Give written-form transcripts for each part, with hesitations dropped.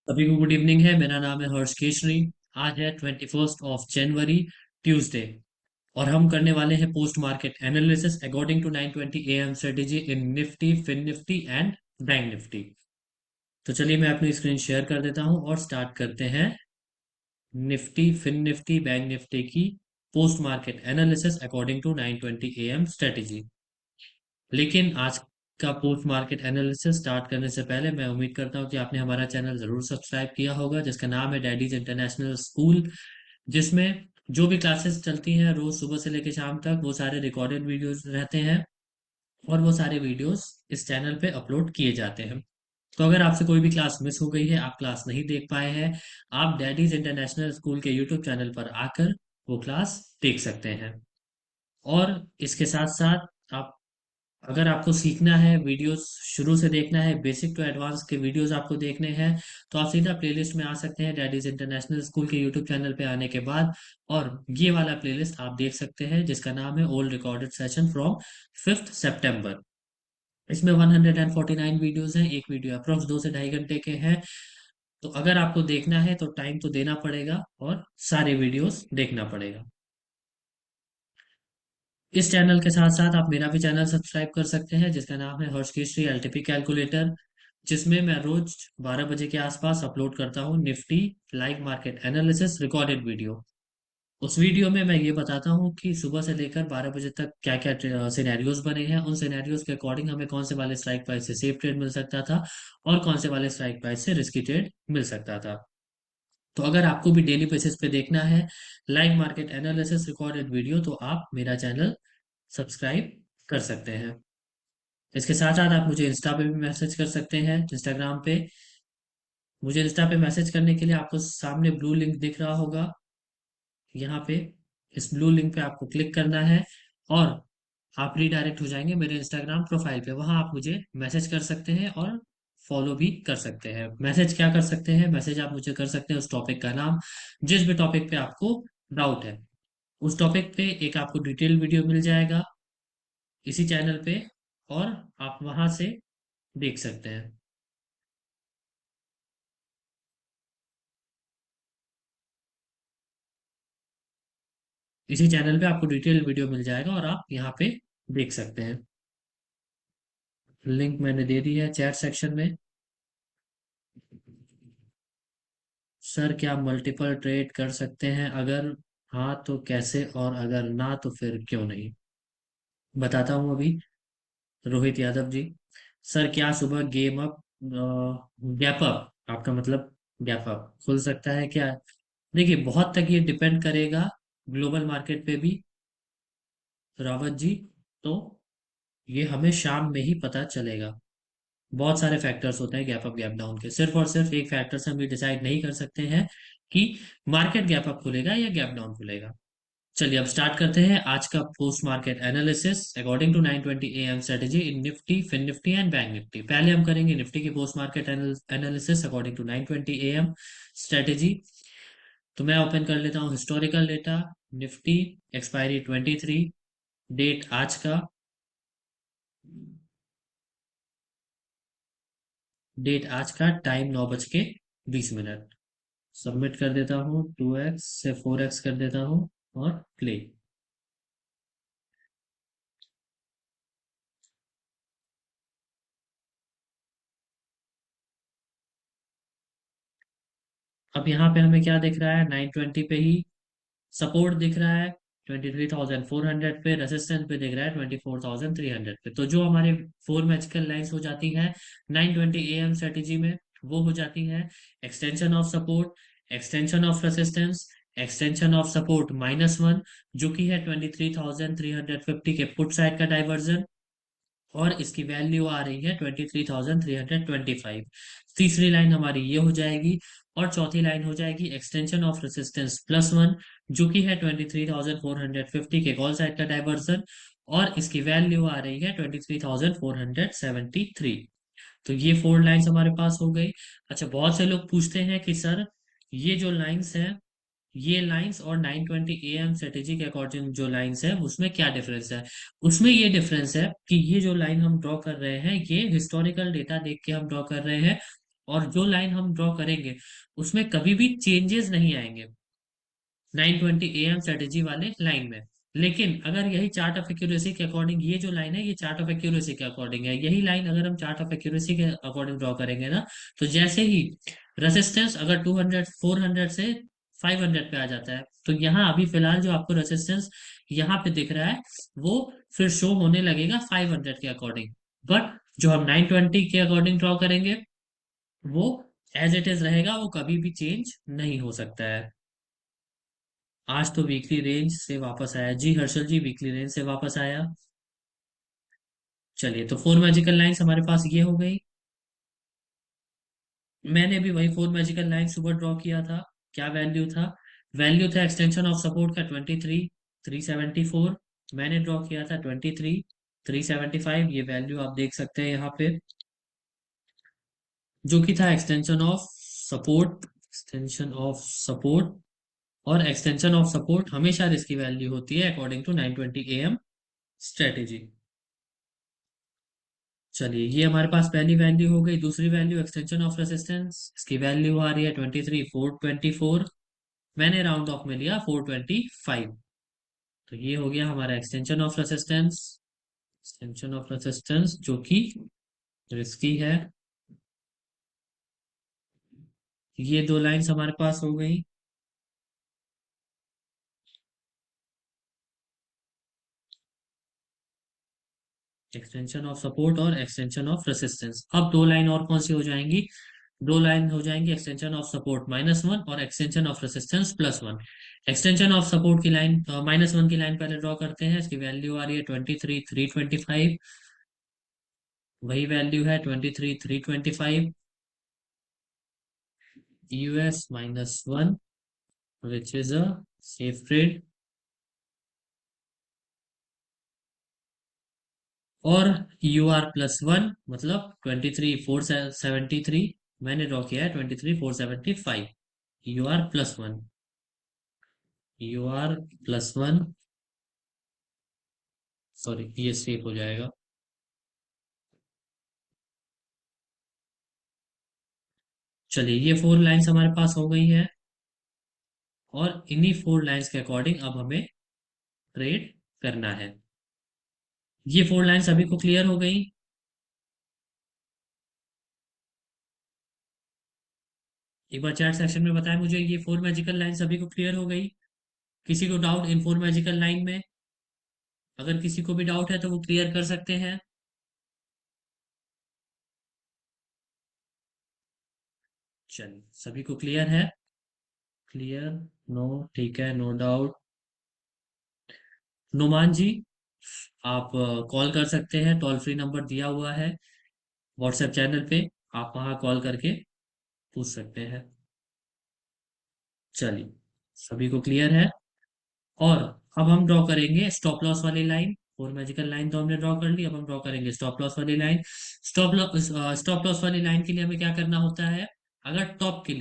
सभी को good evening है। मेरा नाम है हर्ष केशरी। आज है 21 जनवरी, ट्यूसडे। और हम करने वाले हैं post market analysis according to 9:20 AM strategy in Nifty, fin Nifty and bank Nifty. तो चलिए मैं अपनी स्क्रीन शेयर कर देता हूं और स्टार्ट करते हैं Nifty, fin Nifty, bank Nifty की post market analysis according to 9:20 AM strategy. लेकिन आज का पोस्ट मार्केट एनालिसिस स्टार्ट करने से पहले मैं उम्मीद करता हूं कि आपने हमारा चैनल जरूर सब्सक्राइब किया होगा, जिसका नाम है डैडीज इंटरनेशनल स्कूल, जिसमें जो भी क्लासेस चलती हैं रोज सुबह से लेकर शाम तक, वो सारे रिकॉर्डेड वीडियोस रहते हैं और वो सारे वीडियोस इस चैनल पे अपलोड किए जाते हैं। तो अगर आपसे कोई भी क्लास मिस हो गई है, आप क्लास नहीं देख पाए हैं, आप डैडीज इंटरनेशनल स्कूल के यूट्यूब चैनल पर आकर वो क्लास देख सकते हैं। और इसके साथ साथ आप, अगर आपको सीखना है, वीडियोस शुरू से देखना है, बेसिक टू एडवांस के वीडियोस आपको देखने हैं, तो आप सीधा प्लेलिस्ट में आ सकते हैं डैडीज इंटरनेशनल स्कूल के यूट्यूब चैनल पे आने के बाद। और ये वाला प्लेलिस्ट आप देख सकते हैं जिसका नाम है ओल्ड रिकॉर्डेड सेशन फ्रॉम 5 सितंबर। इसमें 149 वीडियोस हैं। एक वीडियो अप्रोक्स 2 से ढाई घंटे के हैं। तो अगर आपको देखना है तो टाइम तो देना पड़ेगा और सारे वीडियोस देखना पड़ेगा। इस चैनल के साथ साथ आप मेरा भी चैनल सब्सक्राइब कर सकते हैं जिसका नाम है हर्ष केशरी एलटीपी कैलकुलेटर, जिसमें मैं रोज 12 बजे के आसपास अपलोड करता हूँ Nifty live market analysis recorded video. उस वीडियो में मैं ये बताता हूँ कि सुबह से लेकर 12 बजे तक क्या क्या सिनेरियोज बने हैं, उन सिनेरियोज के अकॉर्डिंग हमें कौन से वाले स्ट्राइक प्राइस से सेफ ट्रेड मिल सकता था और कौन से वाले स्ट्राइक प्राइस से रिस्की ट्रेड मिल सकता था। तो अगर आपको भी डेली बेसिस पे देखना है live market analysis recorded video, तो आप मेरा चैनल सब्सक्राइब कर सकते हैं। इसके साथ साथ आप मुझे इंस्टा पे भी मैसेज कर सकते हैं, इंस्टाग्राम पे। मुझे इंस्टा पे मैसेज करने के लिए आपको सामने ब्लू लिंक दिख रहा होगा, यहाँ पे इस ब्लू लिंक पे आपको क्लिक करना है और आप रीडायरेक्ट हो जाएंगे मेरे इंस्टाग्राम प्रोफाइल पे। वहां आप मुझे मैसेज कर सकते हैं और फॉलो भी कर सकते हैं। मैसेज क्या कर सकते हैं, मैसेज आप मुझे कर सकते हैं उस टॉपिक का नाम, जिस भी टॉपिक पे आपको डाउट है। उस टॉपिक पे एक आपको डिटेल वीडियो मिल जाएगा इसी चैनल पे, और आप वहां से देख सकते हैं। इसी चैनल पे आपको डिटेल वीडियो मिल जाएगा और आप यहाँ पे देख सकते हैं। लिंक मैंने दे दी है चैट सेक्शन में। सर क्या मल्टीपल ट्रेड कर सकते हैं? अगर हाँ तो कैसे, और अगर ना तो फिर क्यों नहीं? बताता हूँ अभी। रोहित यादव जी, सर क्या सुबह गेम अप, गैप अप, आपका मतलब गैप अप खुल सकता है क्या? देखिए, बहुत तक ये डिपेंड करेगा ग्लोबल मार्केट पे भी, रावत जी। तो ये हमें शाम में ही पता चलेगा। बहुत सारे फैक्टर्स होते हैं गैप अप गैप डाउन के, सिर्फ और सिर्फ एक फैक्टर से हम ये डिसाइड नहीं कर सकते हैं कि मार्केट गैप अप खुलेगा या गैप डाउन खुलेगा। चलिए अब स्टार्ट करते हैं आज का post market analysis according to 9:20 AM strategy in Nifty, fin Nifty and bank Nifty. पहले हम करेंगे निफ्टी की post market analysis according to 9:20 AM strategy. तो मैं ओपन कर लेता हूँ historical data. Nifty expiry 23, date आज का, टाइम 9:20। सबमिट कर देता हूँ, 2x से 4x कर देता हूँ और प्ले। अब यहाँ पे हमें क्या दिख रहा है, 9:20 पे ही सपोर्ट दिख रहा है, 23,400 पे। रेसिस्टेंस पे दिख रहा है 24,300 पे। तो जो हमारे फोर मैजिकल लाइंस हो जाती हैं 9:20 AM स्ट्रेटेजी में, वो हो जाती है extension of support, extension of resistance, extension of support -1, जो कि है 23,350 के पुट साइड का डाइवर्जन, और इसकी वैल्यू आ रही है 23,325। तीसरी लाइन हमारी ये हो जाएगी, और चौथी लाइन हो जाएगी एक्सटेंशन ऑफ रेसिस्टेंस +1, जो कि है 23,450 के कॉल साइड का डाइवर्जन, और इसकी वैल्यू आ रही है 23,473। तो ये फोर लाइंस हमारे पास हो गई। अच्छा, बहुत से लोग पूछते हैं कि सर ये जो लाइंस हैं, ये लाइंस और 9:20 AM स्ट्रेटेजी के अकॉर्डिंग जो लाइंस है उसमें क्या डिफरेंस है? उसमें ये डिफरेंस है कि ये जो लाइन हम ड्रॉ कर रहे हैं, ये हिस्टोरिकल डेटा देख के हम ड्रॉ कर रहे हैं, और जो लाइन हम ड्रॉ करेंगे उसमें कभी भी चेंजेस नहीं आएंगे 9:20 AM स्ट्रेटेजी वाले लाइन में। लेकिन अगर यही चार्ट ऑफ एक्यूरेसी के अकॉर्डिंग, ये जो लाइन है ये चार्ट ऑफ एक्यूरेसी के अकॉर्डिंग है, यही लाइन अगर हम चार्ट ऑफ एक्यूरेसी के अकॉर्डिंग ड्रॉ करेंगे ना, तो जैसे ही रेसिस्टेंस अगर 200 400 से 500 पे आ जाता है, तो यहाँ अभी फिलहाल जो आपको रेसिस्टेंस यहाँ पे दिख रहा है वो फिर शो होने लगेगा 500 के अकॉर्डिंग। बट जो हम 920 के अकॉर्डिंग ड्रॉ करेंगे वो एज इट इज रहेगा, वो कभी भी चेंज नहीं हो सकता है। आज तो वीकली रेंज से वापस आया जी, हर्षल जी वीकली रेंज से वापस आया। चलिए, तो फोर मैजिकल लाइंस हमारे पास ये हो गई। मैंने भी वही फोर मैजिकल लाइन सुबह ड्रॉ किया था। क्या वैल्यू था? वैल्यू था एक्सटेंशन ऑफ सपोर्ट का 23 374। मैंने ड्रॉ किया था 23 375, ये वैल्यू आप देख सकते हैं यहाँ पे, जो कि था extension of support. Extension of support, और एक्सटेंशन ऑफ सपोर्ट हमेशा इसकी वैल्यू होती है अकॉर्डिंग टू 9:20 AM स्ट्रेटेजी। चलिए, ये हमारे पास पहली वैल्यू हो गई। दूसरी वैल्यू एक्सटेंशन ऑफ रेसिस्टेंस, इसकी वैल्यू आ रही है 23 424। मैंने राउंड ऑफ में लिया 425। तो ये हो गया हमारा extension of resistance. Extension of resistance जो कि रिस्की है। ये दो लाइंस हमारे पास हो गई। एक्सटेंशन ऑफ सपोर्ट और एक्सटेंशन ऑफ रेसिस्टेंस। अब दो लाइन और कौन सी हो जाएंगी? दो लाइन हो जाएंगी एक्सटेंशन ऑफ सपोर्ट -1 और extension of resistance +1। Extension of support की लाइन -1 की लाइन पहले ड्रॉ करते हैं। इसकी वैल्यू आ रही है 23 325। वही वैल्यू है 23 325। US -1 which is a safe trade. और UR+1 मतलब 23 473। मैंने ड्रॉ किया है 23 475। UR+1, UR+1, सॉरी ये सेफ हो जाएगा। चलिए, ये फोर लाइंस हमारे पास हो गई है, और इन्हीं फोर लाइंस के अकॉर्डिंग अब हमें ट्रेड करना है। ये फोर लाइंस सभी को क्लियर हो गई? एक बार चैट सेक्शन में बताएं मुझे, ये फोर मैजिकल लाइन सभी को क्लियर हो गई? किसी को doubt in four magical line में? अगर किसी को भी डाउट है तो वो क्लियर कर सकते हैं। चलिए, सभी को क्लियर है? क्लियर? नो? ठीक है, नो डाउट। नुमान जी, आप कॉल कर सकते हैं, टोल फ्री नंबर दिया हुआ है व्हाट्सएप चैनल पे, आप वहां कॉल करके पूछ सकते हैं। चलिए, सभी को क्लियर है? और अब हम ड्रॉ करेंगे स्टॉप लॉस वाली लाइन। फोर मैजिकल लाइन तो हमने ड्रॉ कर ली, अब हम ड्रॉ करेंगे स्टॉप लॉस वाली लाइन। स्टॉप लॉस वाली लाइन के लिए हमें क्या करना होता है? अगर टॉप के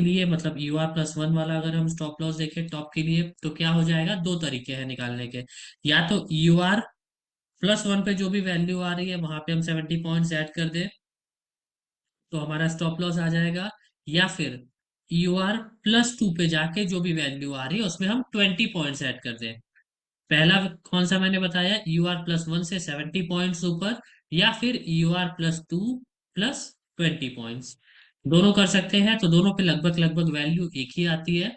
लिए मतलब UR+1 वाला अगर हम स्टॉप लॉस देखें टॉप के लिए, तो क्या हो जाएगा? दो तरीके हैं निकालने के। या तो UR+1 पे जो भी वैल्यू आ रही है वहां पे हम 70 पॉइंट्स ऐड कर दें, तो हमारा स्टॉप लॉस आ जाएगा। या फिर UR+2 पे जाके जो भी वैल्यू आ रही है उसमें हम 20 पॉइंट्स ऐड कर दें। पहला कौन सा मैंने बताया? UR+1 से 70 पॉइंट्स ऊपर, या फिर UR+2 +20 पॉइंट्स। दोनों कर सकते हैं, तो दोनों पे लगभग लगभग वैल्यू एक ही आती है।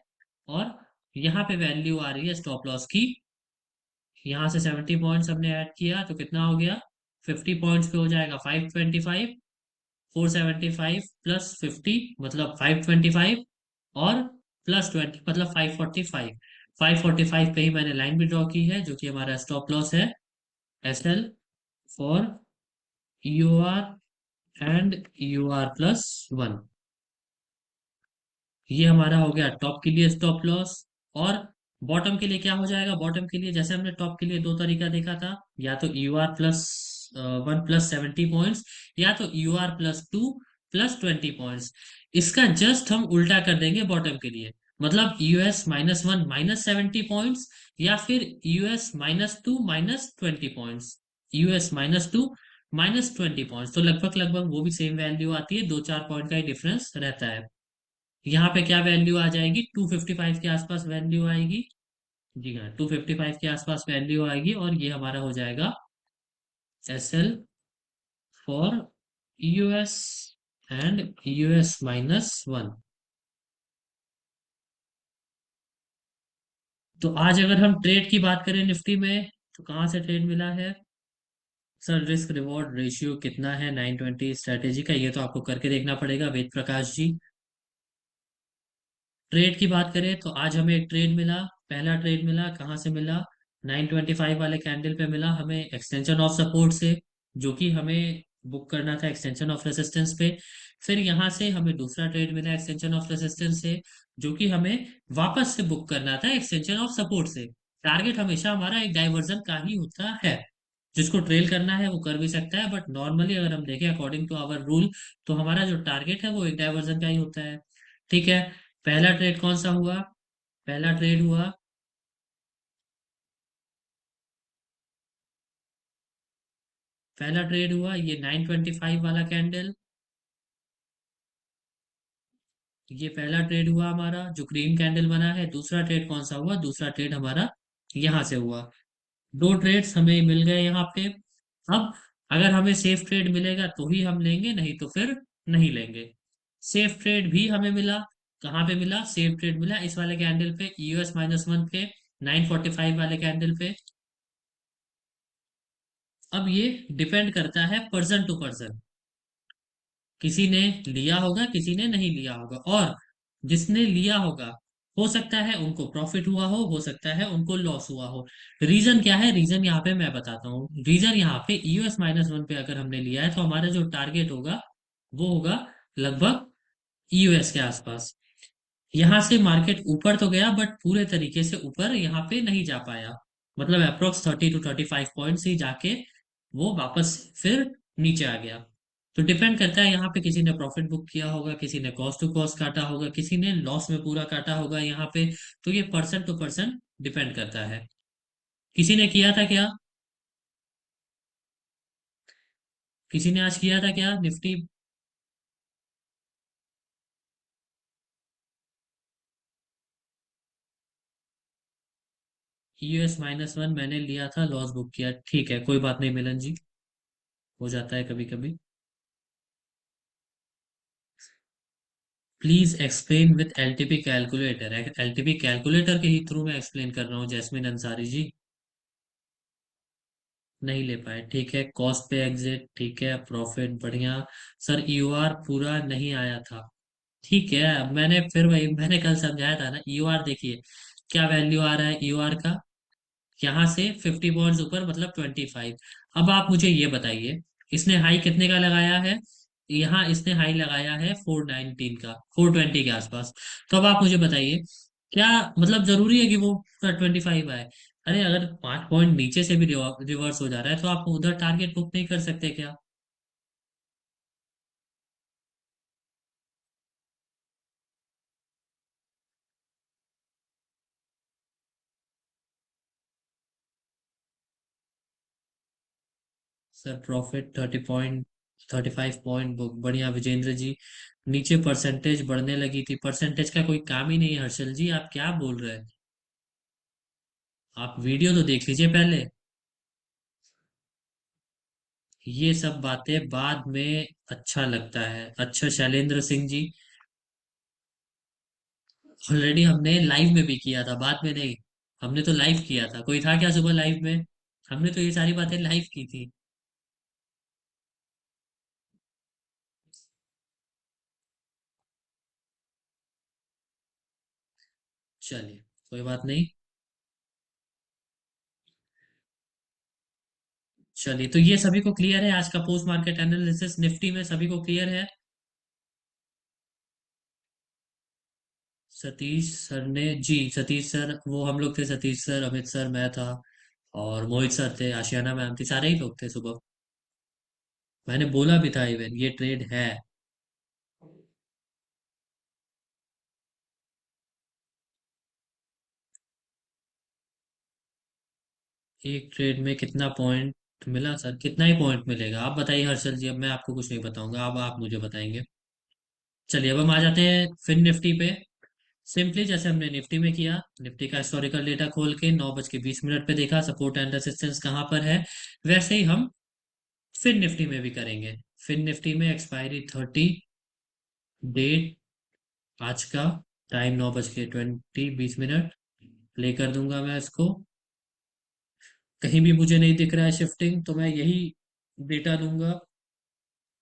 और यहाँ पे वैल्यू आ रही है स्टॉप लॉस की, यहाँ से 70 पॉइंट्स हमने ऐड किया तो कितना हो गया? 50 पॉइंट्स पे हो जाएगा 525। 475 +50 मतलब 525, और +20 मतलब 545। 545 पे ही मैंने लाइन भी ड्रॉ की है, जो कि हमारा स्टॉप लॉस है। SL for UR and UR+1। ये हमारा हो गया टॉप के लिए स्टॉप लॉस। और बॉटम के लिए क्या हो जाएगा? बॉटम के लिए जैसे हमने टॉप के लिए दो तरीका देखा था, या तो UR+1 +70 पॉइंट्स, या तो UR+2 +20 पॉइंट्स। इसका जस्ट हम उल्टा कर देंगे बॉटम के लिए, मतलब US-1 -70 पॉइंट्स, या फिर US-2 -20 पॉइंट्स। US -2 -20 पॉइंट्स, तो लगभग लगभग वो भी सेम वैल्यू आती है, 2-4 पॉइंट का ही डिफरेंस रहता है। यहाँ पे क्या वैल्यू आ जाएगी, 255 के आसपास वैल्यू आएगी। जी हाँ, 255 के आसपास वैल्यू आएगी, और ये हमारा हो जाएगा SL for US and US-1। तो आज अगर हम ट्रेड की बात करें निफ्टी में, तो कहाँ से ट्रेड मिला है? सर, रिस्क रिवॉर्ड रेशियो कितना है 920 स्ट्रेटेजी का, ये तो आपको करके देखना पड़ेगा वेद प्रकाश जी। ट्रेड की बात करें तो आज हमें एक ट्रेड मिला। पहला ट्रेड मिला, कहाँ से मिला? 925 वाले कैंडल पे मिला हमें, एक्सटेंशन ऑफ सपोर्ट से, जो कि हमें बुक करना था एक्सटेंशन ऑफ रेसिस्टेंस पे। फिर यहाँ से हमें दूसरा ट्रेड मिला एक्सटेंशन ऑफ रेसिस्टेंस से, जो कि हमें वापस से बुक करना था एक्सटेंशन ऑफ सपोर्ट से। टारगेट हमेशा हमारा एक डाइवर्जन का ही होता है। जिसको ट्रेल करना है वो कर भी सकता है, बट नॉर्मली अगर हम देखें अकॉर्डिंग टू आवर रूल, तो हमारा जो टारगेट है वो एक डाइवर्जन का ही होता है। ठीक है। पहला ट्रेड कौन सा हुआ? पहला ट्रेड हुआ, पहला ट्रेड हुआ ये 925 वाला कैंडल। ये पहला ट्रेड हुआ हमारा जो ग्रीन कैंडल बना है। दूसरा ट्रेड कौन सा हुआ? दूसरा ट्रेड हमारा यहां से हुआ। दो ट्रेड्स हमें मिल गए यहाँ पे। अब अगर हमें सेफ ट्रेड मिलेगा तो ही हम लेंगे, नहीं तो फिर नहीं लेंगे। सेफ ट्रेड भी हमें मिला। कहाँ पे मिला सेफ ट्रेड? मिला इस वाले कैंडल पे, US-1 पे, 945 वाले कैंडल पे। अब ये डिपेंड करता है पर्सन टू पर्सन। किसी ने लिया होगा, किसी ने नहीं लिया होगा, और जिसने लिया होगा हो सकता है उनको प्रॉफिट हुआ हो सकता है उनको लॉस हुआ हो। रीजन क्या है? रीजन यहाँ पे मैं बताता हूँ। रीजन यहाँ पे US-1 पे अगर हमने लिया है तो हमारा जो टारगेट होगा वो होगा लगभग US के आसपास। यहाँ से मार्केट ऊपर तो गया, बट पूरे तरीके से ऊपर यहाँ पे नहीं जा पाया। मतलब अप्रोक्स 30 to 35 पॉइंट ही जाके वो वापस फिर नीचे आ गया। तो डिपेंड करता है, यहाँ पे किसी ने प्रॉफिट बुक किया होगा, किसी ने कॉस्ट टू कॉस्ट काटा होगा, किसी ने लॉस में पूरा काटा होगा यहाँ पे। तो ये पर्सन टू पर्सन डिपेंड करता है। किसी ने किया था क्या? किसी ने आज किया था क्या निफ्टी? US-1 मैंने लिया था, लॉस बुक किया, ठीक है, कोई बात नहीं मिलन जी, हो जाता है कभी कभी। Please explain with LTP calculator. LTP calculator के ही थ्रू मैं एक्सप्लेन कर रहा हूँ जैस्मिन अंसारी जी। नहीं ले पाए, ठीक है। कॉस्ट पे एग्जिट, ठीक है। प्रॉफिट बढ़िया। सर, EOR पूरा नहीं आया था। ठीक है, अब मैंने फिर वही मैंने कल समझाया था ना। EOR देखिए क्या वैल्यू आ रहा है EOR का, यहाँ से 50 पॉइंट्स ऊपर, मतलब 25। अब आप मुझे ये बताइए, इसने हाई कितने का लगाया है? यहाँ इसने हाई लगाया है 419 का, 420 के आसपास। तो अब आप मुझे बताइए, क्या मतलब जरूरी है कि वो 25 आए? अरे अगर 5 पॉइंट नीचे से भी रिवर्स हो जा रहा है तो आप उधर टारगेट बुक नहीं कर सकते क्या? सर, प्रॉफिट 35 पॉइंट बुक, बढ़िया विजेंद्र जी। नीचे परसेंटेज बढ़ने लगी थी, परसेंटेज का कोई काम ही नहीं है हर्षल जी, आप क्या बोल रहे हैं? आप वीडियो तो देख लीजिए पहले। ये सब बातें बाद में अच्छा लगता है। अच्छा शैलेंद्र सिंह जी, ऑलरेडी हमने लाइव में भी किया था, बाद में नहीं। हमने तो लाइव किया था, कोई था क्या सुबह लाइव में? हमने तो ये सारी बातें लाइव की थी। चलिए, कोई बात नहीं। चलिए, तो ये सभी को क्लियर है, आज का पोस्ट मार्केट एनालिसिस निफ्टी में सभी को क्लियर है? सतीश सर ने, जी सतीश सर, वो हम लोग थे, सतीश सर, अमित सर, मैं था, और मोहित सर थे, आशियाना मैम थी, सारे ही लोग थे सुबह। मैंने बोला भी था इवन ये ट्रेड है। एक ट्रेड में कितना पॉइंट? तो मिला सर, कितना ही पॉइंट मिलेगा आप बताइए हर्षल जी, अब मैं आपको कुछ नहीं बताऊंगा, अब आप मुझे बताएंगे। चलिए अब हम आ जाते हैं फिन निफ्टी पे। सिंपली जैसे हमने निफ्टी में किया, निफ्टी का हिस्टोरिकल डेटा खोल के 9:20 पे देखा सपोर्ट एंड रेजिस्टेंस कहाँ पर है, वैसे ही हम फिन निफ्टी में भी करेंगे। फिन निफ्टी में एक्सपायरी 30, डेट आज का, टाइम 9:20 प्ले कर दूंगा मैं इसको। कहीं भी मुझे नहीं दिख रहा है शिफ्टिंग, तो मैं यही डेटा लूंगा।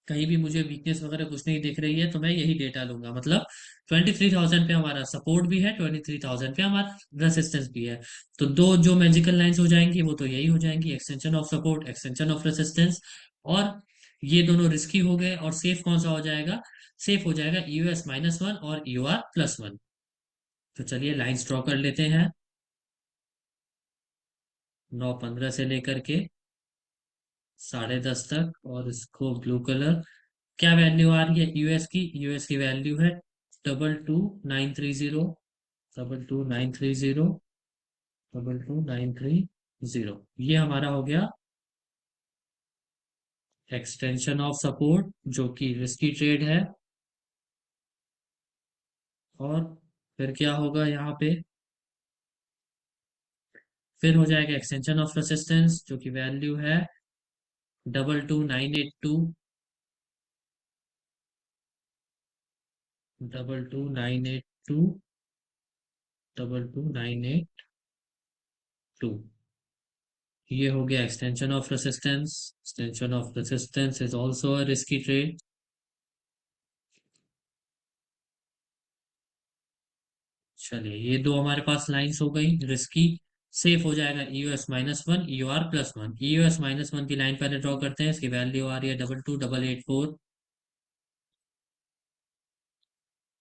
कहीं भी मुझे वीकनेस वगैरह कुछ नहीं दिख रही है, तो मैं यही डेटा लूंगा। मतलब 23,000 पे हमारा सपोर्ट भी है, 23,000 पे हमारा रेसिस्टेंस भी है। तो दो जो मैजिकल लाइंस हो जाएंगी वो तो यही हो जाएंगी, extension of support, extension of resistance. और ये दोनों रिस्की हो गए, और सेफ कौन सा हो जाएगा? सेफ हो जाएगा EUS-1 और EUR+1। तो चलिए लाइंस ड्रॉ कर लेते हैं, 9:15 से लेकर के 10:30 तक, और इसको ब्लू कलर। क्या वैल्यू आ रही है यूएस की? यूएस की वैल्यू है 22,930, 22,930, 22,930। ये हमारा हो गया एक्सटेंशन ऑफ सपोर्ट, जो कि रिस्की ट्रेड है। और फिर क्या होगा यहाँ पे? फिर हो जाएगा एक्सटेंशन ऑफ रेसिस्टेंस, जो कि वैल्यू है 22,982, 22,982, 22,982। ये हो गया extension of resistance. Extension of resistance is also a risky trade. चलिए ये दो हमारे पास लाइंस हो गई रिस्की। सेफ हो जाएगा EUS-1, EUR+1। EUS-1 की लाइन पहले ड्रॉ करते हैं, इसकी वैल्यू आ रही है 22,884,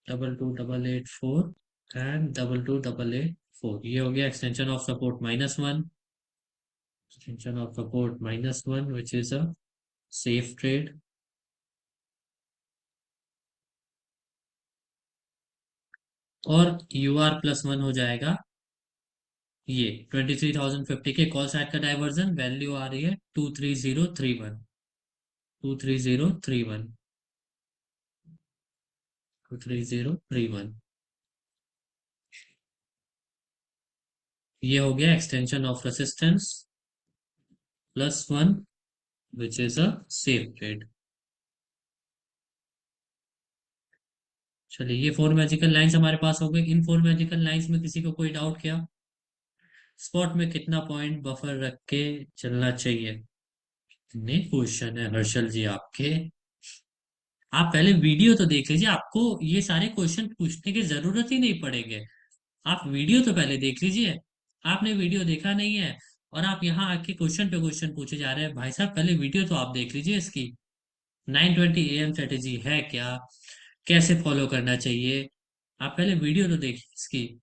22,884 एंड 22,884। ये हो गया extension of support -1, extension of support -1 which is a safe trade. और UR+1 हो जाएगा ये 23,050 के कॉल साइड का डाइवर्जन, वैल्यू आ रही है 23031, 23031, 23031। ये हो गया extension of resistance +1 which is a safe trade. चलिए ये फोर मैजिकल लाइंस हमारे पास हो गई। इन फोर मैजिकल लाइंस में किसी को कोई डाउट क्या? स्पॉट में कितना पॉइंट बफर रख के चलना चाहिए? इतने क्वेश्चन है हर्षल जी आपके। आप पहले वीडियो तो देख लीजिए, आपको ये सारे क्वेश्चन पूछने की जरूरत ही नहीं पड़ेंगे। आप वीडियो तो पहले देख लीजिए। आपने वीडियो देखा नहीं है, और आप यहाँ आके क्वेश्चन पे क्वेश्चन पूछे जा रहे हैं। भाई साहब पहले वीडियो तो आप देख लीजिए इसकी। 9:20 AM स्ट्रेटेजी है क्या, कैसे फॉलो करना चाहिए? आप पहले वीडियो तो देखिए इसकी।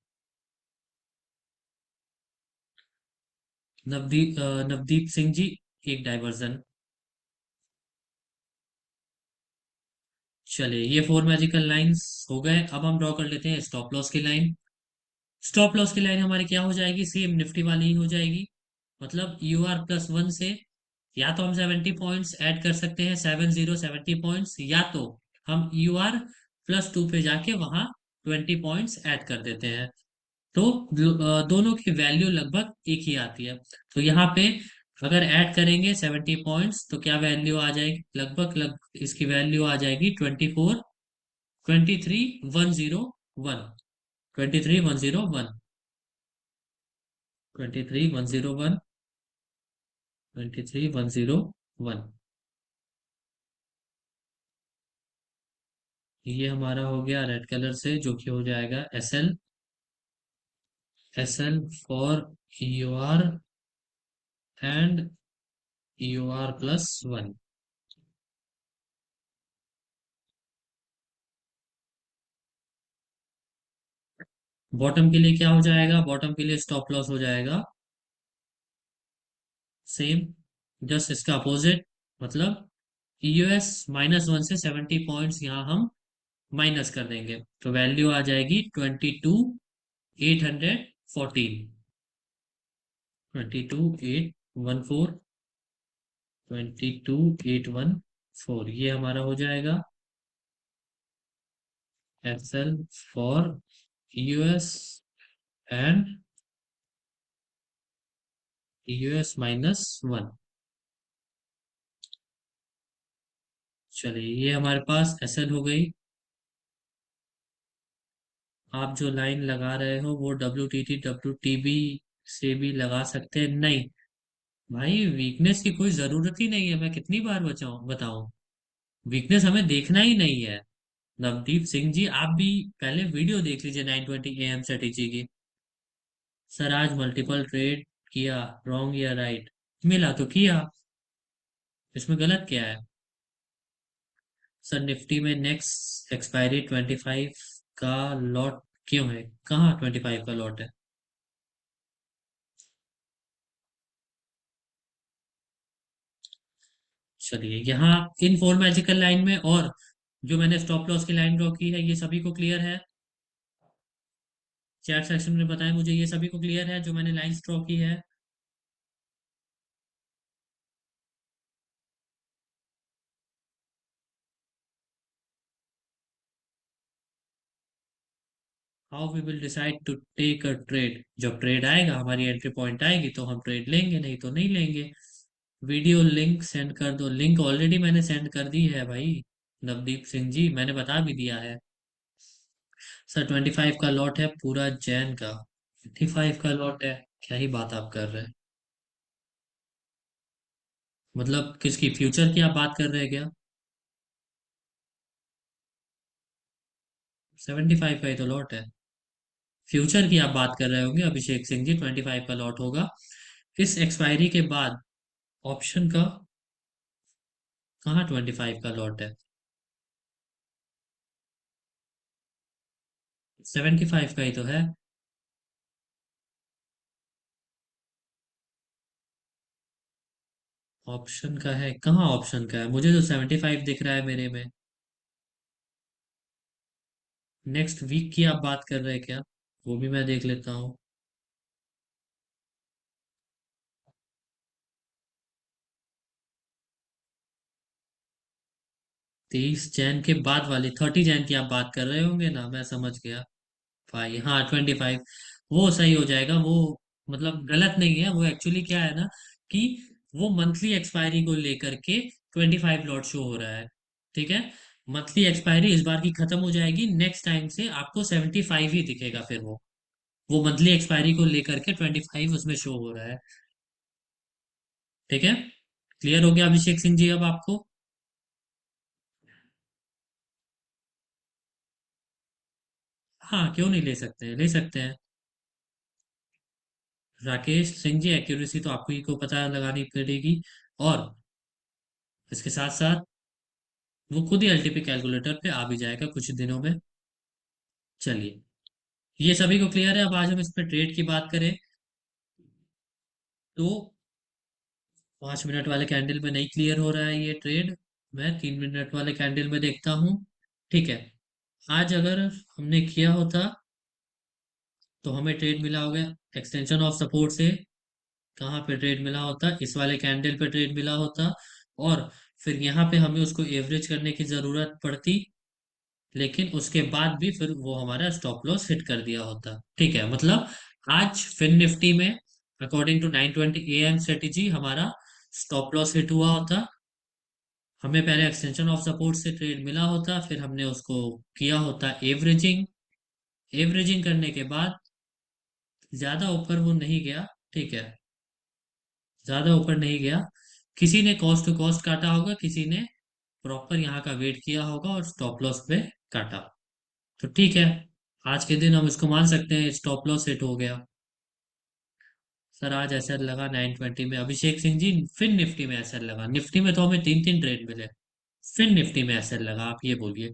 नवदीप सिंह जी, एक डाइवर्जन। चलिए ये फोर मैजिकल लाइंस हो गए। अब हम ड्रॉ कर लेते हैं स्टॉप लॉस की लाइन। स्टॉप लॉस की लाइन हमारी क्या हो जाएगी? सेम निफ्टी वाली ही हो जाएगी। मतलब EUR+1 से या तो हम 70 पॉइंट्स ऐड कर सकते हैं, 70 पॉइंट्स, या तो हम EUR+2 पे जाके वहां 20 पॉइंट्स ऐड कर देते हैं। तो दोनों की वैल्यू लगभग एक ही आती है। तो यहाँ पे अगर ऐड करेंगे 70 पॉइंट्स, तो क्या वैल्यू आ जाएगी? इसकी वैल्यू आ जाएगी 23,101, 23,101, 23,101, 23,101। ये हमारा हो गया रेड कलर से, जो कि हो जाएगा SL, for EUR and EUR+1। Bottom के लिए क्या हो जाएगा? बॉटम के लिए स्टॉप लॉस हो जाएगा सेम, जस्ट इसका अपोजिट। मतलब EUS-1 से 70 पॉइंट्स यहाँ हम माइनस कर देंगे, तो वैल्यू आ जाएगी 22,814, 22,814। 22,814 ये हमारा हो जाएगा Excel for US and US-1। चलिए ये हमारे पास एसएल हो गई। आप जो लाइन लगा रहे हो वो WTT WTB से भी लगा सकते हैं। नहीं भाई, वीकनेस की कोई जरूरत ही नहीं है, मैं कितनी बार बचाऊं बताऊं। वीकनेस हमें देखना ही नहीं है। नवदीप सिंह जी, आप भी पहले वीडियो देख लीजिए 920 AM स्ट्रेटेजी की। सर आज मल्टीपल ट्रेड किया, रॉन्ग या राइट? मिला तो किया, इसमें गलत क्या है? सर निफ्टी में नेक्स्ट एक्सपायरी 25 का लॉट क्यों है? कहाँ 25 का लॉट है? चलिए यहाँ इन फोर मैजिकल लाइन में और जो मैंने स्टॉप लॉस की लाइन ड्रॉ की है, ये सभी को क्लियर है? चैट सेक्शन में बताएं मुझे, ये सभी को क्लियर है जो मैंने लाइन ड्रॉ की है? How we will decide to take a trade? जब ट्रेड आएगा, हमारी एंट्री पॉइंट आएगी तो हम ट्रेड लेंगे, नहीं तो नहीं लेंगे। वीडियो लिंक सेंड कर दो। लिंक ऑलरेडी मैंने सेंड कर दी है भाई। नवदीप सिंह जी, मैंने बता भी दिया है। सर 25 का लॉट है पूरा जैन का। 25 का लॉट है? क्या ही बात आप कर रहे हैं। मतलब किसकी, फ्यूचर की आप बात कर रहे हैं क्या? 75 का ही तो लॉट है। फ्यूचर की आप बात कर रहे होंगे अभिषेक सिंह जी, 25 का लॉट होगा इस एक्सपायरी के बाद। ऑप्शन का कहाँ 25 का लॉट है? 75 का ही तो है। ऑप्शन का है? कहाँ ऑप्शन का है? मुझे तो 75 दिख रहा है मेरे में। नेक्स्ट वीक की आप बात कर रहे हैं क्या? वो भी मैं देख लेता हूँ। 23 जैन के बाद वाली 30 जैन की आप बात कर रहे होंगे ना, मैं समझ गया। भाई हाँ, 25 वो सही हो जाएगा। वो मतलब गलत नहीं है, वो एक्चुअली क्या है ना कि वो मंथली एक्सपायरी को लेकर के 25 लॉट शो हो रहा है। ठीक है, मंथली एक्सपायरी इस बार की खत्म हो जाएगी, नेक्स्ट टाइम से आपको 75 ही दिखेगा फिर वो मंथली एक्सपायरी को लेकर के 25 उसमें शो हो रहा है। ठीक है, क्लियर हो गया अभिषेक सिंह जी अब आपको? हाँ, क्यों नहीं ले सकते हैं, ले सकते हैं। राकेश सिंह जी, एक्यूरेसी तो आपको ही को पता लगानी पड़ेगी। और इसके साथ साथ वो खुद ही एलटीपी कैलकुलेटर पे आ भी जाएगा कुछ दिनों में। चलिए, ये सभी को क्लियर है। अब आज हम इस पे ट्रेड की बात करें तो 5 मिनट वाले कैंडल में नहीं क्लियर हो रहा है ये ट्रेड। मैं 3 मिनट वाले कैंडल में देखता हूँ। ठीक है, आज अगर हमने किया होता तो हमें ट्रेड मिला होगा एक्सटेंशन ऑफ सपोर्ट से। कहाँ पे ट्रेड मिला होता? इस वाले कैंडल पे ट्रेड मिला होता। और फिर यहाँ पे हमें उसको एवरेज करने की जरूरत पड़ती, लेकिन उसके बाद भी फिर वो हमारा स्टॉप लॉस हिट कर दिया होता। ठीक है, मतलब आज फिन निफ्टी में अकॉर्डिंग टू 920 AM स्ट्रेटेजी हमारा स्टॉप लॉस हिट हुआ होता। हमें पहले एक्सटेंशन ऑफ सपोर्ट से ट्रेड मिला होता, फिर हमने उसको किया होता एवरेजिंग। एवरेजिंग करने के बाद ज्यादा ऊपर वो नहीं गया। ठीक है, ज्यादा ऊपर नहीं गया। किसी ने कॉस्ट टू कॉस्ट काटा होगा, किसी ने प्रॉपर यहाँ का वेट किया होगा और स्टॉप लॉस पे काटा। तो ठीक है, आज के दिन हम इसको मान सकते हैं स्टॉप लॉस हिट हो गया। सर आज ऐसा लगा 920 में अभिषेक सिंह जी, फिर निफ्टी में ऐसा लगा। निफ्टी में तो हमें 3 3 ट्रेड मिले, फिर निफ्टी में ऐसा लगा, आप ये बोलिए।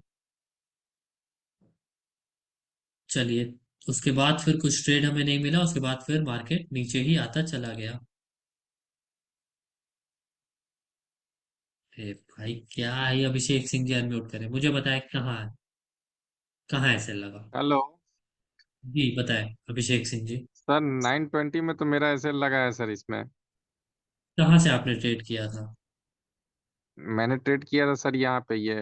चलिए, उसके बाद फिर कुछ ट्रेड हमें नहीं मिला, उसके बाद फिर मार्केट नीचे ही आता चला गया। अरे भाई क्या है, अभिषेक सिंह जी अनम्यूट करें, मुझे बताए कहाँ है, कहाँ ऐसे लगा? हेलो। जी बताए अभिषेक सिंह जी। सर 920 में तो मेरा ऐसे लगा है सर इसमें। कहाँ से आपने ट्रेड किया था? मैंने ट्रेड किया था सर यहाँ पे ये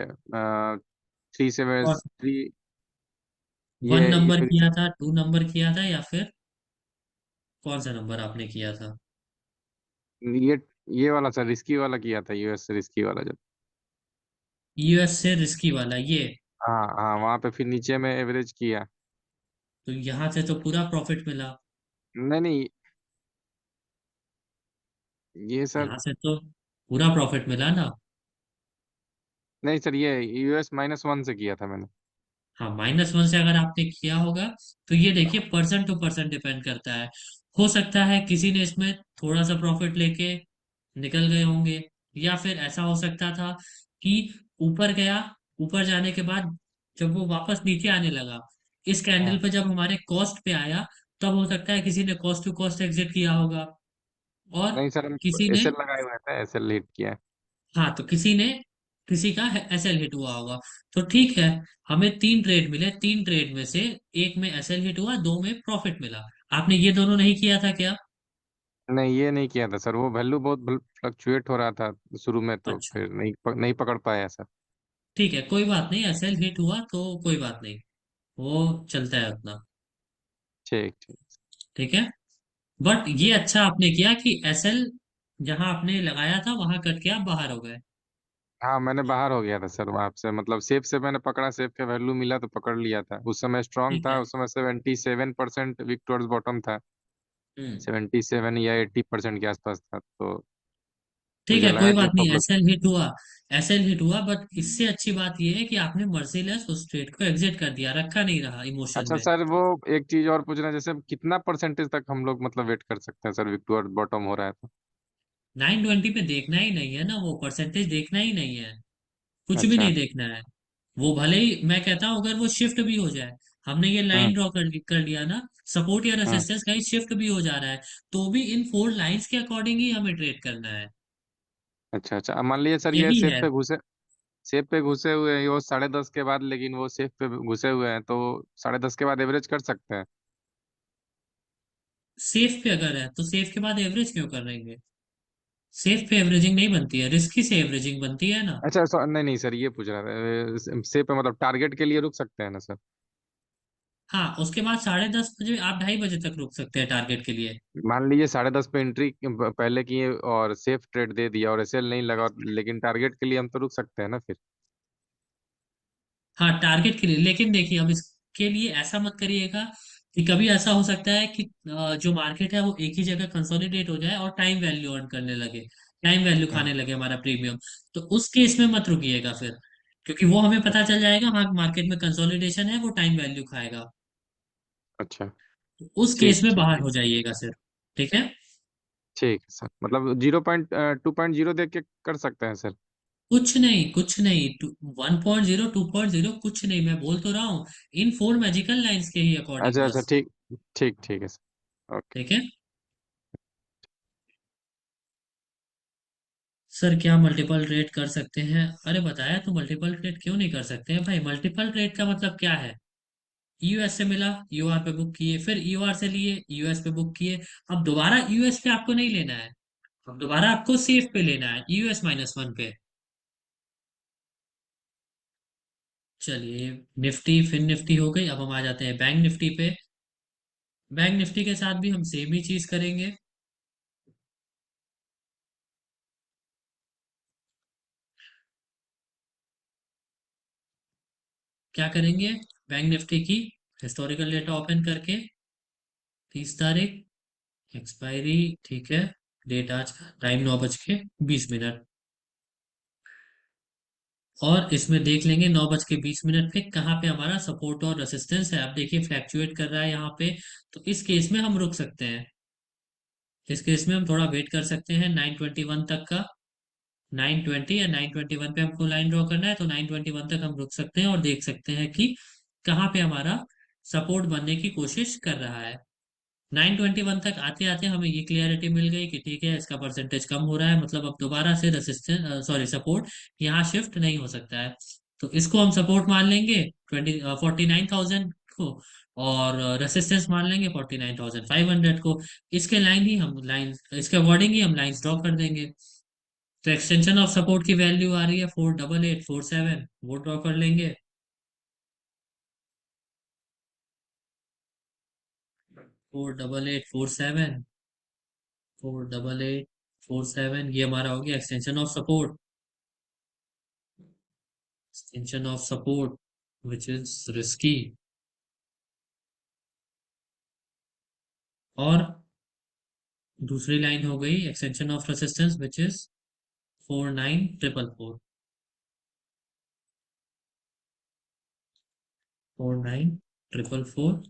373। वन ये नंबर किया था, टू नंबर किया था, या फिर कौन सा नंबर आपने किया था? ये ये वाला सर रिस्की वाला किया था, यूएस से रिस्की वाला जब। यूएस से रिस्की वाला ये? हाँ हाँ, वहाँ पे फिर नीचे में एवरेज किया। तो यहाँ से तो पूरा प्रॉफिट मिला। नहीं नहीं, ये सर। यहाँ से तो पूरा प्रॉफिट मिला ना। नहीं सर, ये यूएस -1 से किया था मैंने। हाँ, -1 से अगर आपने किया होगा तो ये देखिए पर्सन टू पर्सन डिपेंड करता है। हो सकता है किसी ने इसमें थोड़ा सा प्रॉफिट लेके निकल गए होंगे, या फिर ऐसा हो सकता था कि ऊपर गया, ऊपर जाने के बाद जब वो वापस नीचे आने लगा, इस कैंडल हाँ। पे जब हमारे कॉस्ट पे आया, तब हो सकता है किसी ने कॉस्ट टू कॉस्ट एग्जिट किया होगा, और नहीं सर, हम किसी ने, एसएल लगाए हुए थे, एसएल हिट किया है। हाँ तो किसी ने, किसी का एसएल हिट हुआ होगा। तो ठीक है, हमें तीन ट्रेड मिले, तीन ट्रेड में से एक में एसएल हिट हुआ, दो में प्रॉफिट मिला। आपने ये दोनों नहीं किया था क्या? नहीं, ये नहीं किया था सर, वो वैल्यू बहुत फ्लक्चुएट हो रहा था शुरू में, तो अच्छा, फिर नहीं पकड़ पाया सर। ठीक है, कोई बात नहीं, एसएल हिट हुआ तो कोई बात नहीं, वो चलता है अपना। ठीक ठीक। ठीक है, बट ये अच्छा आपने किया कि एसएल जहां आपने लगाया था वहां कट के आप बाहर हो गए। हाँ, मैंने बाहर हो गया था सर वहां से, मतलब सेफ से मैंने पकड़ा, सेफ का वैल्यू मिला तो पकड़ लिया था। उस समय स्ट्रांग ठीक था, है। उस समय 77% वीक टुवर्ड्स बॉटम था। हम्म। 77 या 80% के आसपास था, तो ठीक मुझे है, कोई लगा कि बात अब नहीं, पकड़ो। एसएल हिट हुआ, एसएल हिट हुआ, बट इससे अच्छी बात यह है कि आपने मर्सीलेस उस ट्रेड को एग्जिट कर दिया, रखा नहीं रहा इमोशन अच्छा में। सर, वो एक चीज और पूछना है, जैसे कितना परसेंटेज तक हम लोग मतलब वेट कर सकते हैं सर, विक टुवर्ड्स बॉटम हो रहा है तो? 920 पे देखना ही नहीं है ना, वो परसेंटेज देखना ही नहीं है, कुछ भी अच्छा। नहीं देखना है। वो भले ही मैं कहता हूं अगर वो शिफ्ट भी हो जाए, हमने ये हम्म लाइन ड्रॉ कर लिया ना, सपोर्ट या हम्म। रेसिस्टेंस कहीं शिफ्ट भी हो जा रहा है, तो भी इन फोर लाइंस के अकॉर्डिंग ही हमें ट्रेड करना है। अच्छा अच्छा, अब मान लीजिए सर ये यही सेफ है। पे घुसे, सेफ पे घुसे हुए हैं वो 10:30 के बाद, लेकिन वो सेफ पे घुसे हुए हैं तो 10:30 के बाद एवरेज कर सकते हैं? सेफ पे अगर है तो सेफ के बाद एवरेज क्यों कर रहेंगे? सेफ पे एवरेजिंग नहीं बनती है, रिस्की से एवरेजिंग बनती है ना। अच्छा नहीं नहीं सर, ये पूछ रहा था सेफ पे मतलब टारगेट के लिए रुक सकते हैं ना सर? हाँ, उसके बाद 10:30 बजे आप 2:30 बजे तक रुक सकते हैं टारगेट के लिए। मान लीजिए 10:30 पे एंट्री पहले किए और सेफ ट्रेड दे दिया और एसएल नहीं लगा, लेकिन टारगेट के लिए हम तो रुक सकते हैं ना फिर? हाँ, टारगेट के लिए, लेकिन देखिए अब इसके लिए ऐसा मत करिएगा कि कभी ऐसा हो सकता है कि जो मार्केट है वो एक ही जगह कंसोलिडेट हो जाए और टाइम वैल्यू अर्न करने लगे, टाइम वैल्यू हम्म। खाने लगे हमारा प्रीमियम। तो उस केस में मत रुकिएगा फिर, क्योंकि वो हमें पता चल जाएगा हाँ मार्केट में कंसोलिडेशन है, वो टाइम वैल्यू खाएगा। अच्छा। तो उस केस ठीक में ठीक बाहर ठीक। हो जाइएगा सिर्फ। ठीक है, ठीक है सर, मतलब 2.0 देख के कर सकते हैं सर? कुछ नहीं कुछ नहीं, 1.0 2.0 कुछ नहीं, मैं बोल तो रहा हूँ इन फोर मैजिकल लाइंस के ही अकॉर्डिंग अच्छा अच्छा, बस। ठीक ठीक ठीक है सर, ओके। ठीक है सर, क्या मल्टीपल ट्रेड कर सकते हैं? अरे बताया तो, मल्टीपल ट्रेड क्यों नहीं कर सकते हैं भाई? मल्टीपल ट्रेड का मतलब क्या है? यूएस से मिला, यूआर पे बुक किए, फिर यूआर से लिए, यूएस पे बुक किए। अब दोबारा यूएस पे आपको नहीं लेना है, अब दोबारा आपको सेफ पे लेना है, यूएस -1 पे। चलिए, निफ्टी फिर निफ्टी हो गई, अब हम आ जाते हैं बैंक निफ्टी पे। बैंक निफ्टी के साथ भी हम सेम ही चीज करेंगे। क्या करेंगे? बैंक निफ्टी की हिस्टोरिकल डेटा ओपन करके, 30 तारीख, एक्सपायरी, ठीक है, डेट आज का, टाइम 9:20। और इसमें देख लेंगे 9:20 पे कहाँ पे हमारा सपोर्ट और रेसिस्टेंस है। अब देखिए फ्लैक्चुएट कर रहा है यहाँ पे, तो इस केस में हम रुक सकते हैं, इस केस में हम थोड़ा वेट कर सकते हैं 9:21 तक का। 9:20 या 9:21 पे हमको लाइन ड्रॉ करना है, तो 9:21 तक हम रुक सकते हैं और देख सकते हैं कि कहाँ पे हमारा सपोर्ट बनने की कोशिश कर रहा है। 9:21 तक आते आते हमें ये क्लियरिटी मिल गई कि ठीक है, इसका परसेंटेज कम हो रहा है, मतलब अब दोबारा से रेसिस्टेंस, सॉरी, सपोर्ट यहाँ शिफ्ट नहीं हो सकता है। तो इसको हम सपोर्ट मान लेंगे 49,000 को, और रेसिस्टेंस मान लेंगे 49,500 को। इसके लाइन ही हम लाइन इसके अकॉर्डिंग ही हम लाइंस ड्रॉ कर देंगे। तो एक्सटेंशन ऑफ सपोर्ट की वैल्यू आ रही है 48847, वो ड्रॉ कर लेंगे। 48847, 48847, ये हमारा हो गया extension of support. Extension of support which is risky. और दूसरी लाइन हो गई extension of resistance which is 49444, 49444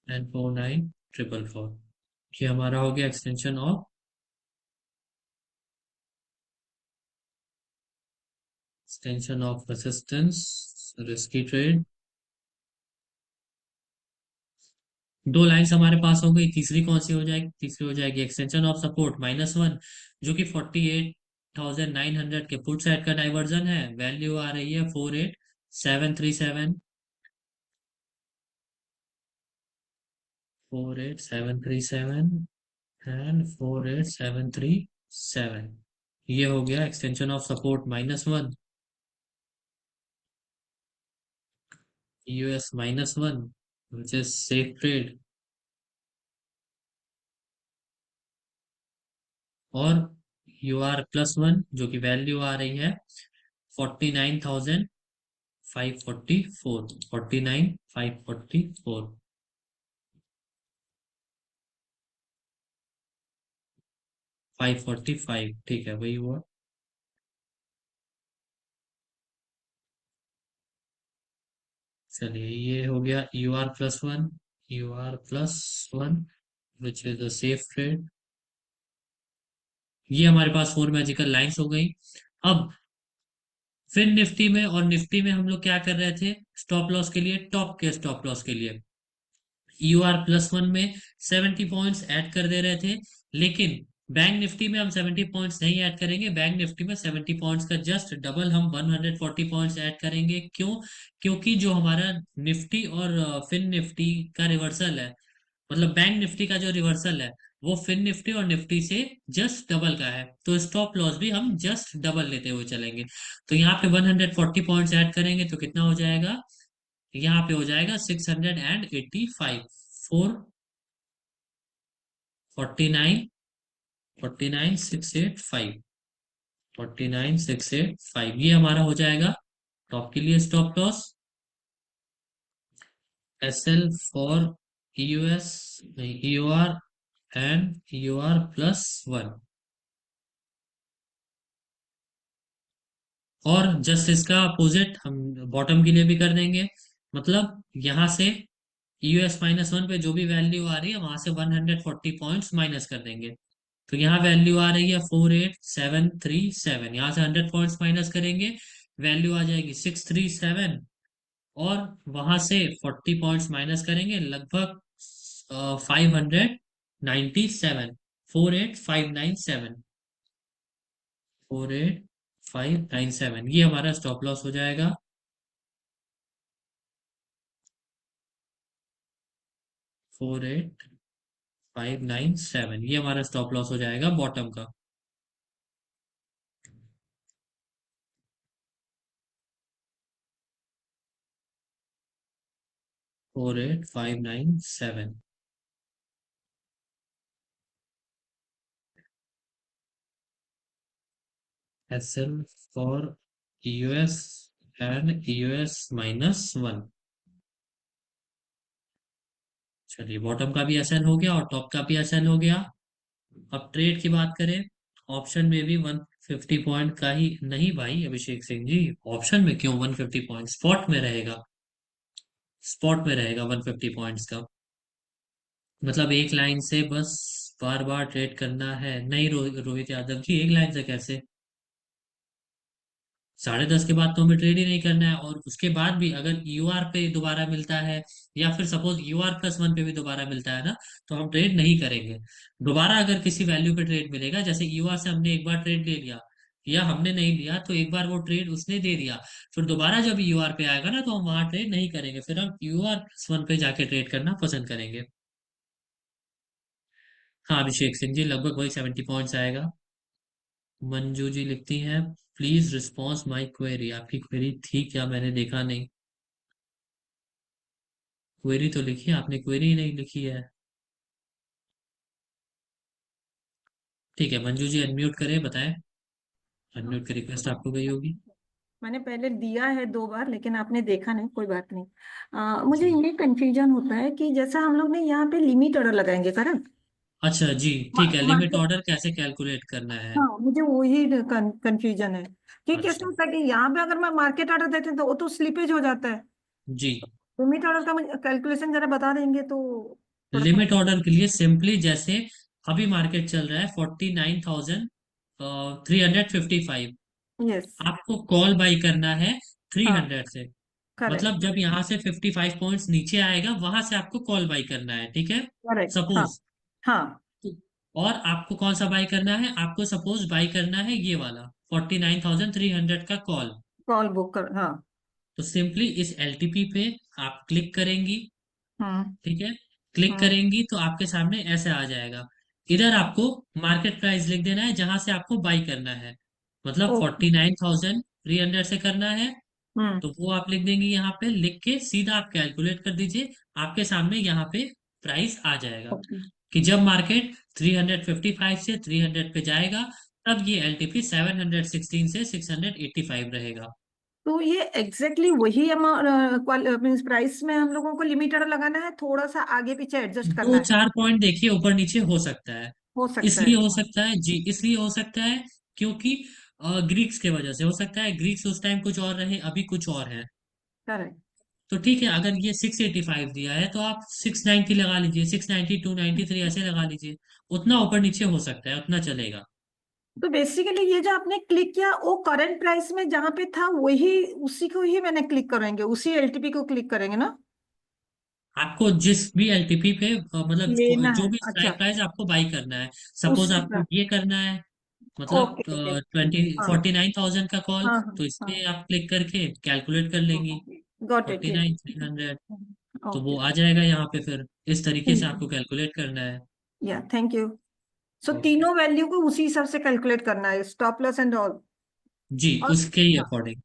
and 49444। ये हमारा हो गया extension of, extension of resistance, risky trade. दो लाइंस हमारे पास हो गई, तीसरी कौन सी हो जाएगी? तीसरी हो जाएगी एक्सटेंशन ऑफ सपोर्ट -1, जो कि 48,900 के पुट साइड का डाइवर्जन है। वैल्यू आ रही है 48737, 48737 एंड 48737। ये हो गया extension of support -1, US -1 which is safe trade. और UR+1 जो कि वैल्यू आ रही है 49,544, 49,544, 545, ठीक है वही हुआ। चलिए ये हो गया UR+1, UR+1 which is a safe trade. ये हमारे पास फोर मैजिकल लाइंस हो गई। अब फिर निफ्टी में और निफ्टी में हम लोग क्या कर रहे थे? स्टॉप लॉस के लिए, टॉप के स्टॉप लॉस के लिए UR+1 में 70 पॉइंट्स ऐड कर दे रहे थे। लेकिन बैंक निफ्टी में हम 70 पॉइंट्स नहीं ऐड करेंगे। बैंक निफ्टी में 70 पॉइंट्स का जस्ट डबल हम 140 पॉइंट्स ऐड करेंगे। क्यों? क्योंकि जो हमारा निफ्टी और फिन निफ्टी का रिवर्सल है, मतलब बैंक निफ्टी का जो रिवर्सल है, वो फिन निफ्टी और निफ्टी से जस्ट डबल का है। तो स्टॉप लॉस भी हम जस्ट डबल लेते हुए चलेंगे। तो यहाँ पे 140 पॉइंट्स ऐड करेंगे तो कितना हो जाएगा? यहाँ पे हो जाएगा 685, 449, 49685, 49685, ये हमारा हो जाएगा टॉप के लिए stop loss. SL for US, UR and UR+1। और जस्ट इसका अपोजिट हम बॉटम के लिए भी कर देंगे। मतलब यहां से US-1 पे जो भी वैल्यू आ रही है वहां से 140 पॉइंट्स माइनस कर देंगे। तो यहाँ वैल्यू आ रही है 48737, यहाँ से 100 पॉइंट्स माइनस करेंगे, वैल्यू आ जाएगी 637। और वहां से 40 पॉइंट्स माइनस करेंगे, लगभग 597, 48597, 48597, ये हमारा स्टॉप लॉस हो जाएगा। 48597, ये हमारा स्टॉप लॉस हो जाएगा बॉटम का। 48597। SL for US and US-1। चलिए बॉटम का भी SL हो गया और टॉप का भी SL हो गया। अब ट्रेड की बात करें, ऑप्शन में भी 150 पॉइंट का ही नहीं भाई अभिषेक सिंह जी। ऑप्शन में क्यों 150 पॉइंट? स्पॉट में रहेगा, स्पॉट में रहेगा 150 पॉइंट्स का। मतलब एक लाइन से बस बार बार ट्रेड करना है? नहीं रोहित यादव जी, एक लाइन से कैसे? 10:30 के बाद तो हमें ट्रेड ही नहीं करना है। और उसके बाद भी अगर यूआर पे दोबारा मिलता है, या फिर सपोज UR+1 पे भी दोबारा मिलता है ना, तो हम ट्रेड नहीं करेंगे। दोबारा अगर किसी वैल्यू पे ट्रेड मिलेगा, जैसे यूआर से हमने एक बार ट्रेड ले लिया, या हमने नहीं लिया तो एक बार वो ट्रेड उसने दे दिया, फिर दोबारा जब यूआर पे आएगा ना तो हम वहां ट्रेड नहीं करेंगे, फिर हम UR+1 पे जाके ट्रेड करना पसंद करेंगे। हाँ अभिषेक सिंह जी, लगभग वही 70 पॉइंट्स आएगा। मंजू जी लिखती हैं, प्लीज रिस्पॉन्स माय क्वेरी। आपकी क्वेरी थी क्या? मैंने देखा नहीं। क्वेरी तो लिखी है आपने, क्वेरी नहीं लिखी है। ठीक है, मंजू जी अनम्यूट करें, बताएं। अनम्यूट की रिक्वेस्ट आपको गई होगी। मैंने पहले दिया है 2 बार, लेकिन आपने देखा नहीं, कोई बात नहीं। मुझे जी। ये कंफ्यूजन होता है कि जैसा हम लोग ने यहाँ पे लिमिट ऑर्डर लगाएंगे, करेक्ट? अच्छा जी, ठीक है, लिमिट मार्केट। ऑर्डर कैसे कैलकुलेट करना है? हाँ, मुझे वही कंफ्यूजन है कि कैसे अच्छा। होता है कि यहाँ पे अगर मैं मार्केट ऑर्डर देते हैं तो वो तो स्लिपेज हो जाता है। जी। लिमिट ऑर्डर का मुझे कैलकुलेशन जरा बता देंगे तो थोड़ा सा। लिमिट ऑर्डर के लिए सिंपली जैसे अभी मार्केट चल रहा है 49,355, यस। आपको कॉल बाई करना है थ्री हाँ, हंड्रेड से। करेक्ट। मतलब जब यहाँ से 55 पॉइंट्स नीचे आएगा वहां से आपको कॉल बाई करना है, ठीक है। करेक्ट। हाँ। सपोज। हाँ। और आपको कौन सा बाई करना है? आपको सपोज बाई करना है ये वाला 49,300 का कॉल। कॉल बुक कर, हाँ। तो सिंपली इस एलटीपी पे आप क्लिक करेंगी, हम्म। ठीक है। क्लिक हम्म। करेंगी तो आपके सामने ऐसे आ जाएगा। इधर आपको मार्केट प्राइस लिख देना है जहां से आपको बाई करना है। मतलब ओके। 49,300 से करना है, हम्म। तो वो आप लिख देंगे यहाँ पे। लिख के सीधा आप कैलकुलेट कर दीजिए, आपके सामने यहाँ पे प्राइस आ जाएगा ओके। कि जब मार्केट 355 से 300 पे जाएगा तब ये एलटीपी 716 से 685 रहेगा। तो ये एग्जैक्टली वही अमाउंट मीन्स प्राइस में हम लोगों को लिमिट ऑर्डर लगाना है, थोड़ा सा आगे पीछे एडजस्ट करना दो है? चार पॉइंट देखिए ऊपर नीचे हो सकता है। हो सकता है, इसलिए हो हाँ। सकता है जी, इसलिए हो सकता है क्योंकि ग्रीक्स के वजह से हो सकता है। ग्रीक्स उस टाइम कुछ और रहे, अभी कुछ और है। करेक्ट। तो ठीक है, अगर ये 685 दिया है तो आप 690 लगा लीजिए, 690, 293 ऐसे लगा लीजिए। उतना ऊपर नीचे हो सकता है, उतना चलेगा। तो बेसिकली ये जो आपने क्लिक किया वो करंट प्राइस में जहां पे था वही, उसी को ही मैंने क्लिक करेंगे, उसी एलटीपी को क्लिक करेंगे ना? आपको जिस भी एलटीपी पे मतलब लेना जो है, भी अच्छा। स्ट्राइक प्राइस आपको बाई करना है। सपोज उसी आपको का। ये करना है, मतलब ओके, ओके। 49,000 का कॉल। हाँ, हाँ, तो इस पे हाँ। आप क्लिक करके कैलकुलेट कर लेंगी। Got it, forty yes. Nine three hundred तो ओके। वो आ जाएगा यहाँ पे। फिर इस तरीके से ठीक है। आपको कैलकुलेट करना है। या, थैंक यू। So okay. तीनों वैल्यू को उसी हिसाब से कैलकुलेट करना है, स्टॉप लॉस एंड ऑल। जी, और उसके ही हाँ। अकॉर्डिंग।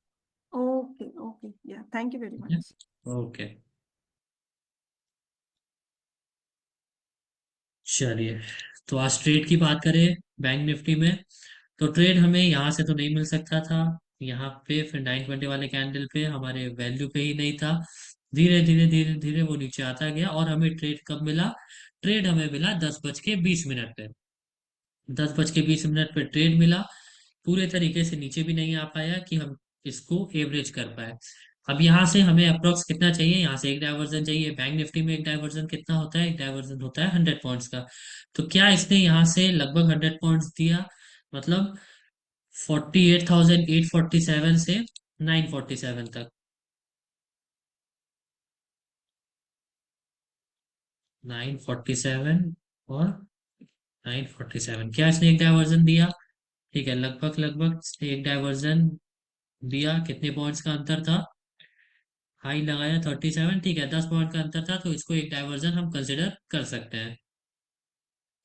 ओके, ओके, या, थैंक यू वेरी ठीक है। मच। ओके। चलिए, तो आज ट्रेड की बात करें बैंक निफ्टी में। तो ट्रेड हमें यहाँ से तो नहीं मिल सकता था। यहाँ पे फिर 920 वाले कैंडल पे हमारे वैल्यू पे ही नहीं था। धीरे धीरे धीरे धीरे वो नीचे आता गया और हमें ट्रेड कब मिला? ट्रेड हमें मिला 10:20 पे। 10:20 पे ट्रेड मिला। पूरे तरीके से नीचे भी नहीं आ पाया कि हम इसको एवरेज कर पाए। अब यहाँ से हमें अप्रोक्स कितना चाहिए? यहाँ से एक डायवर्जन चाहिए। बैंक निफ्टी में एक डायवर्जन कितना होता है? एक डायवर्जन होता है 100 पॉइंट्स का। तो क्या इसने यहाँ से लगभग 100 पॉइंट्स दिया? मतलब 48,847 से 947 तक। 947 और 947, क्या इसने एक डायवर्जन दिया? ठीक है, लगभग लगभग इसने एक डायवर्जन दिया। कितने पॉइंट्स का अंतर था? हाई लगाया 37, ठीक है, 10 पॉइंट का अंतर था, तो इसको एक डायवर्जन हम कंसिडर कर सकते हैं।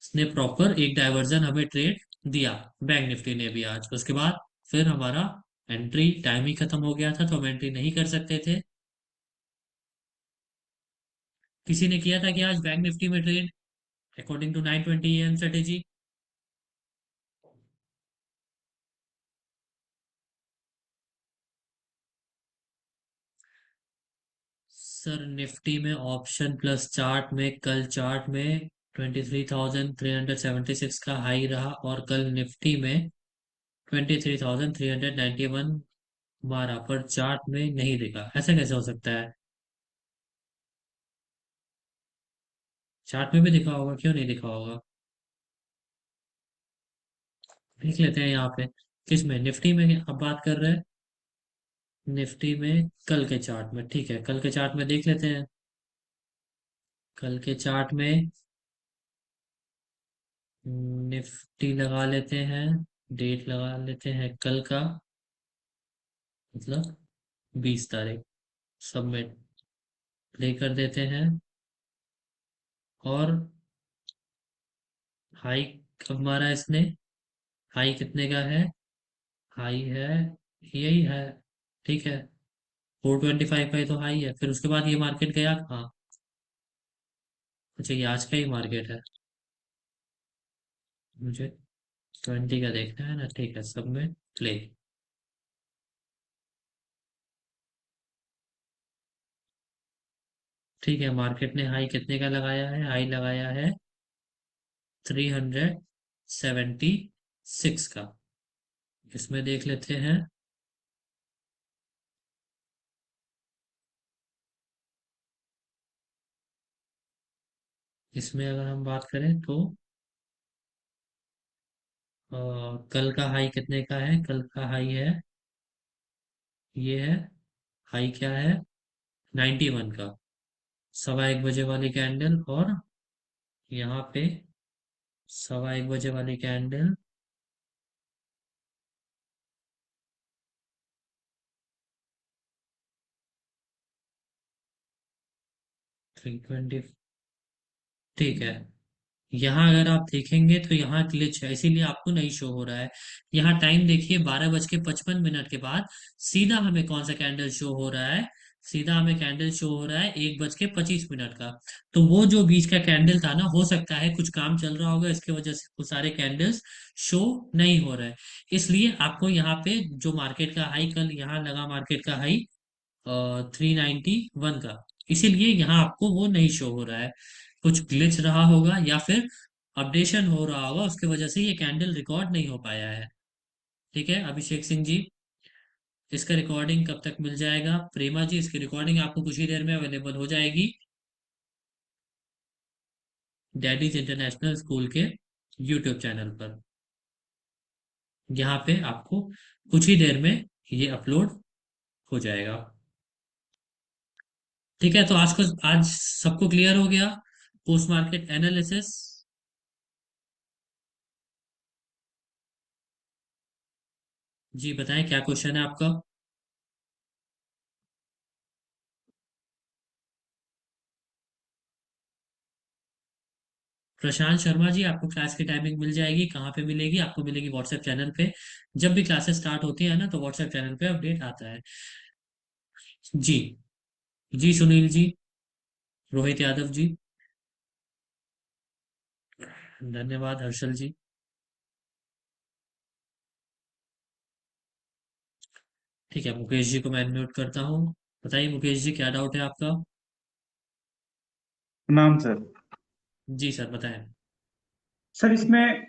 इसने प्रॉपर एक डायवर्जन हमें ट्रेड दिया, बैंक निफ्टी ने भी आज। उसके बाद फिर हमारा एंट्री टाइम ही खत्म हो गया था, तो हम एंट्री नहीं कर सकते थे। किसी ने किया था कि आज बैंक निफ्टी में trade according to 920 AM strategy? Sir Nifty में ऑप्शन प्लस चार्ट में कल चार्ट में 23,376 का हाई रहा और कल निफ्टी में 23,391 मारा, पर चार्ट में नहीं दिखा। ऐसा कैसे हो सकता है? चार्ट में भी दिखा होगा, क्यों नहीं दिखा होगा? देख लेते हैं यहाँ पे। किस में? निफ्टी में अब बात कर रहे हैं। निफ्टी में कल के चार्ट में, ठीक है, कल के चार्ट में देख लेते हैं। कल के चार्ट में निफ्टी लगा लेते हैं, डेट लगा लेते हैं कल का, मतलब 20 तारीख। सबमिट प्ले कर देते हैं। और हाई कब मारा इसने? हाई कितने का है? हाई है, यही है। ठीक है, 425 का ही तो हाई है। फिर उसके बाद ये मार्केट गया कहाँ? अच्छा, ये आज का ही मार्केट है। मुझे 20 का देखना है ना, ठीक है, सब में प्ले। ठीक है, मार्केट ने हाई कितने का लगाया है? हाई लगाया है 376 का। इसमें देख लेते हैं। इसमें अगर हम बात करें तो कल का हाई कितने का है? कल का हाई है, ये है। हाई क्या है? 91 का। 1:15 बजे वाली कैंडल, और यहाँ पे 1:15 बजे वाली कैंडल। 320। ठीक है, यहाँ अगर आप देखेंगे तो यहाँ ग्लिच है, इसीलिए आपको नहीं शो हो रहा है। यहाँ टाइम देखिए, 12:55 के बाद सीधा हमें कौन सा कैंडल शो हो रहा है? सीधा हमें कैंडल शो हो रहा है 1:25 का। तो वो जो बीच का कैंडल था ना, हो सकता है कुछ काम चल रहा होगा, इसके वजह से वो सारे कैंडल्स शो नहीं हो रहे हैं। इसलिए आपको यहाँ पे जो मार्केट का हाई कल यहाँ लगा, मार्केट का हाई 391 का, इसीलिए यहाँ आपको वो नहीं शो हो रहा है। कुछ ग्लिच रहा होगा या फिर अपडेशन हो रहा होगा, उसके वजह से ये कैंडल रिकॉर्ड नहीं हो पाया है। ठीक है अभिषेक सिंह जी, इसका रिकॉर्डिंग कब तक मिल जाएगा? प्रेमा जी, इसकी रिकॉर्डिंग आपको कुछ ही देर में अवेलेबल हो जाएगी डैडीज इंटरनेशनल स्कूल के यूट्यूब चैनल पर। यहाँ पे आपको कुछ ही देर में ये अपलोड हो जाएगा। ठीक है, तो आज सबको क्लियर हो गया पोस्ट मार्केट एनालिसिस? जी बताएं, क्या क्वेश्चन है आपका? प्रशांत शर्मा जी, आपको क्लास की टाइमिंग मिल जाएगी। कहाँ पे मिलेगी? आपको मिलेगी व्हाट्सएप चैनल पे। जब भी क्लासेस स्टार्ट होती है ना, तो व्हाट्सएप चैनल पे अपडेट आता है। जी। जी सुनील जी, रोहित यादव जी, धन्यवाद हर्षल जी। ठीक है, मुकेश जी को मैं म्यूट करता हूँ। बताइए मुकेश जी, क्या डाउट है आपका? प्रणाम सर। जी सर बताएं। सर इसमें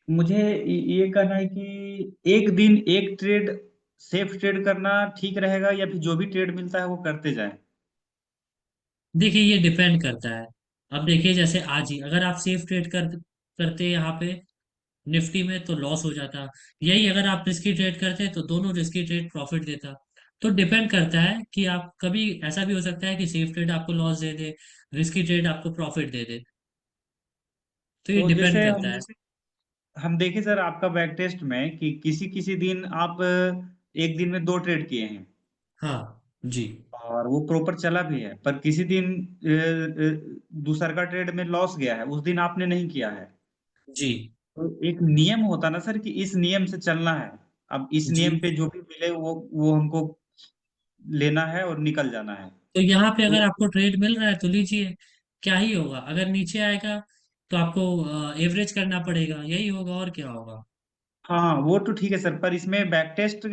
मुझे ये कहना है कि एक दिन एक ट्रेड सेफ ट्रेड करना ठीक रहेगा या फिर जो भी ट्रेड मिलता है वो करते जाएं। देखिए, ये डिपेंड करता है। अब देखिए, जैसे आज ही अगर आप सेफ ट्रेड करते यहाँ पे निफ्टी में, तो लॉस हो जाता। यही अगर आप रिस्की ट्रेड करते तो दोनों रिस्की ट्रेड प्रॉफिट देता। तो डिपेंड करता है कि आप कभी ऐसा भी हो सकता है कि सेफ ट्रेड आपको लॉस दे दे, रिस्की ट्रेड आपको प्रॉफिट दे दे। तो ये तो डिपेंड जैसे करता है। हम देखे सर आपका बैक टेस्ट में कि किसी किसी दिन आप एक दिन में 2 ट्रेड किए हैं हाँ जी। और वो प्रॉपर चला भी है, पर किसी दिन दूसर का ट्रेड में लॉस गया है, उस दिन आपने नहीं किया है। जी। तो एक नियम होता ना सर कि इस नियम से चलना है। अब इस जी, नियम पे जो भी मिले वो हमको लेना है और निकल जाना है। तो यहाँ पे अगर तो आपको ट्रेड मिल रहा है तो लीजिए। क्या ही होगा, अगर नीचे आएगा तो आपको एवरेज करना पड़ेगा, यही होगा और क्या होगा। हाँ वो तो ठीक है सर, पर इसमें बैक टेस्ट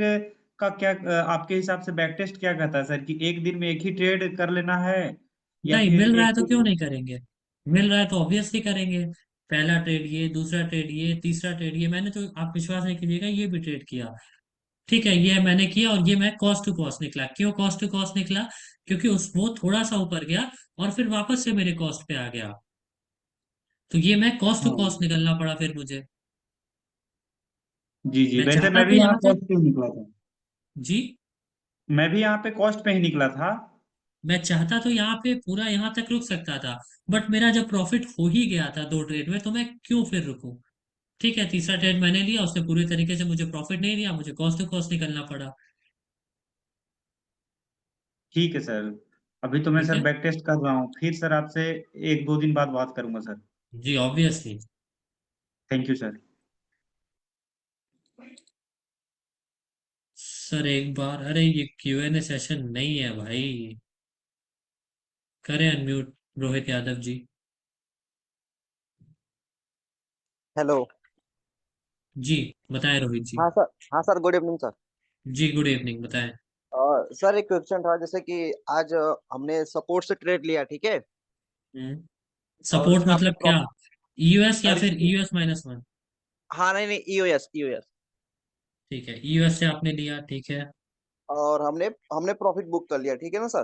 का क्या आपके हिसाब से बैक टेस्ट क्या कहता है सर कि एक दिन में एक ही ट्रेड कर लेना है या नहीं, फिर मिल रहा है एक तो क्यों दो। नहीं करेंगे? मिल रहा है तो ऑब्वियसली करेंगे। पहला ट्रेड ये, दूसरा ट्रेड ये, तीसरा ट्रेड ये, मैंने तो, आप विश्वास नहीं कीजिएगा, ये भी ट्रेड किया। ठीक है, ये मैंने किया और ये मैं कॉस्ट टू कॉस्ट निकला। क्यों कॉस्ट टू कॉस्ट निकला? क्योंकि उस वो थोड़ा सा ऊपर गया और फिर वापस से मेरे कॉस्ट पे आ गया। तो ये मैं कॉस्ट टू हाँ कॉस्ट निकलना पड़ा फिर मुझे। जी जी, मैं वैसे चाहता मैं तो भी यहाँ यहाँ तक। कॉस्ट पे ही निकला था। जी। मैं भी यहाँ पे कॉस्ट पे ही निकला था। मैं चाहता तो यहाँ पे पूरा यहाँ तक रुक सकता था, बट मेरा जब प्रॉफिट हो ही गया था 2 ट्रेड में, तो मैं क्यों फिर रुकूं? ठीक है, तीसरा ट्रेड मैंने लिया, उसने पूरे तरीके से मुझे प्रॉफिट नहीं दिया, मुझे कॉस्ट टू कॉस्ट निकलना पड़ा। ठीक है सर। अभी तो मैं ठीक सर है। बैक टेस्ट कर रहा हूँ, फिर सर आपसे 1-2 दिन बाद बात करूंगा सर। जी obviously. Thank you sir. Sir एक बार, अरे ये Q&A सेशन नहीं है भाई। करें अनम्यूट रोहित यादव जी। हेलो। जी बताएं रोहित जी। हाँ सर। हाँ सर, गुड इवनिंग सर। जी गुड इवनिंग, बताएं। सर एक क्वेश्चन था, जैसे कि आज हमने सपोर्ट से ट्रेड लिया, ठीक है। हम्म। और सपोर्ट उसमें आपने मतलब क्या? यूएस या फिर रिस्की। EUS-1? हाँ, नहीं नहीं, ईओएस ईओएस। ठीक है, यूएस से आपने लिया, ठीक है। और हमने हमने प्रॉफिट बुक कर लिया, ठीक है ना सर।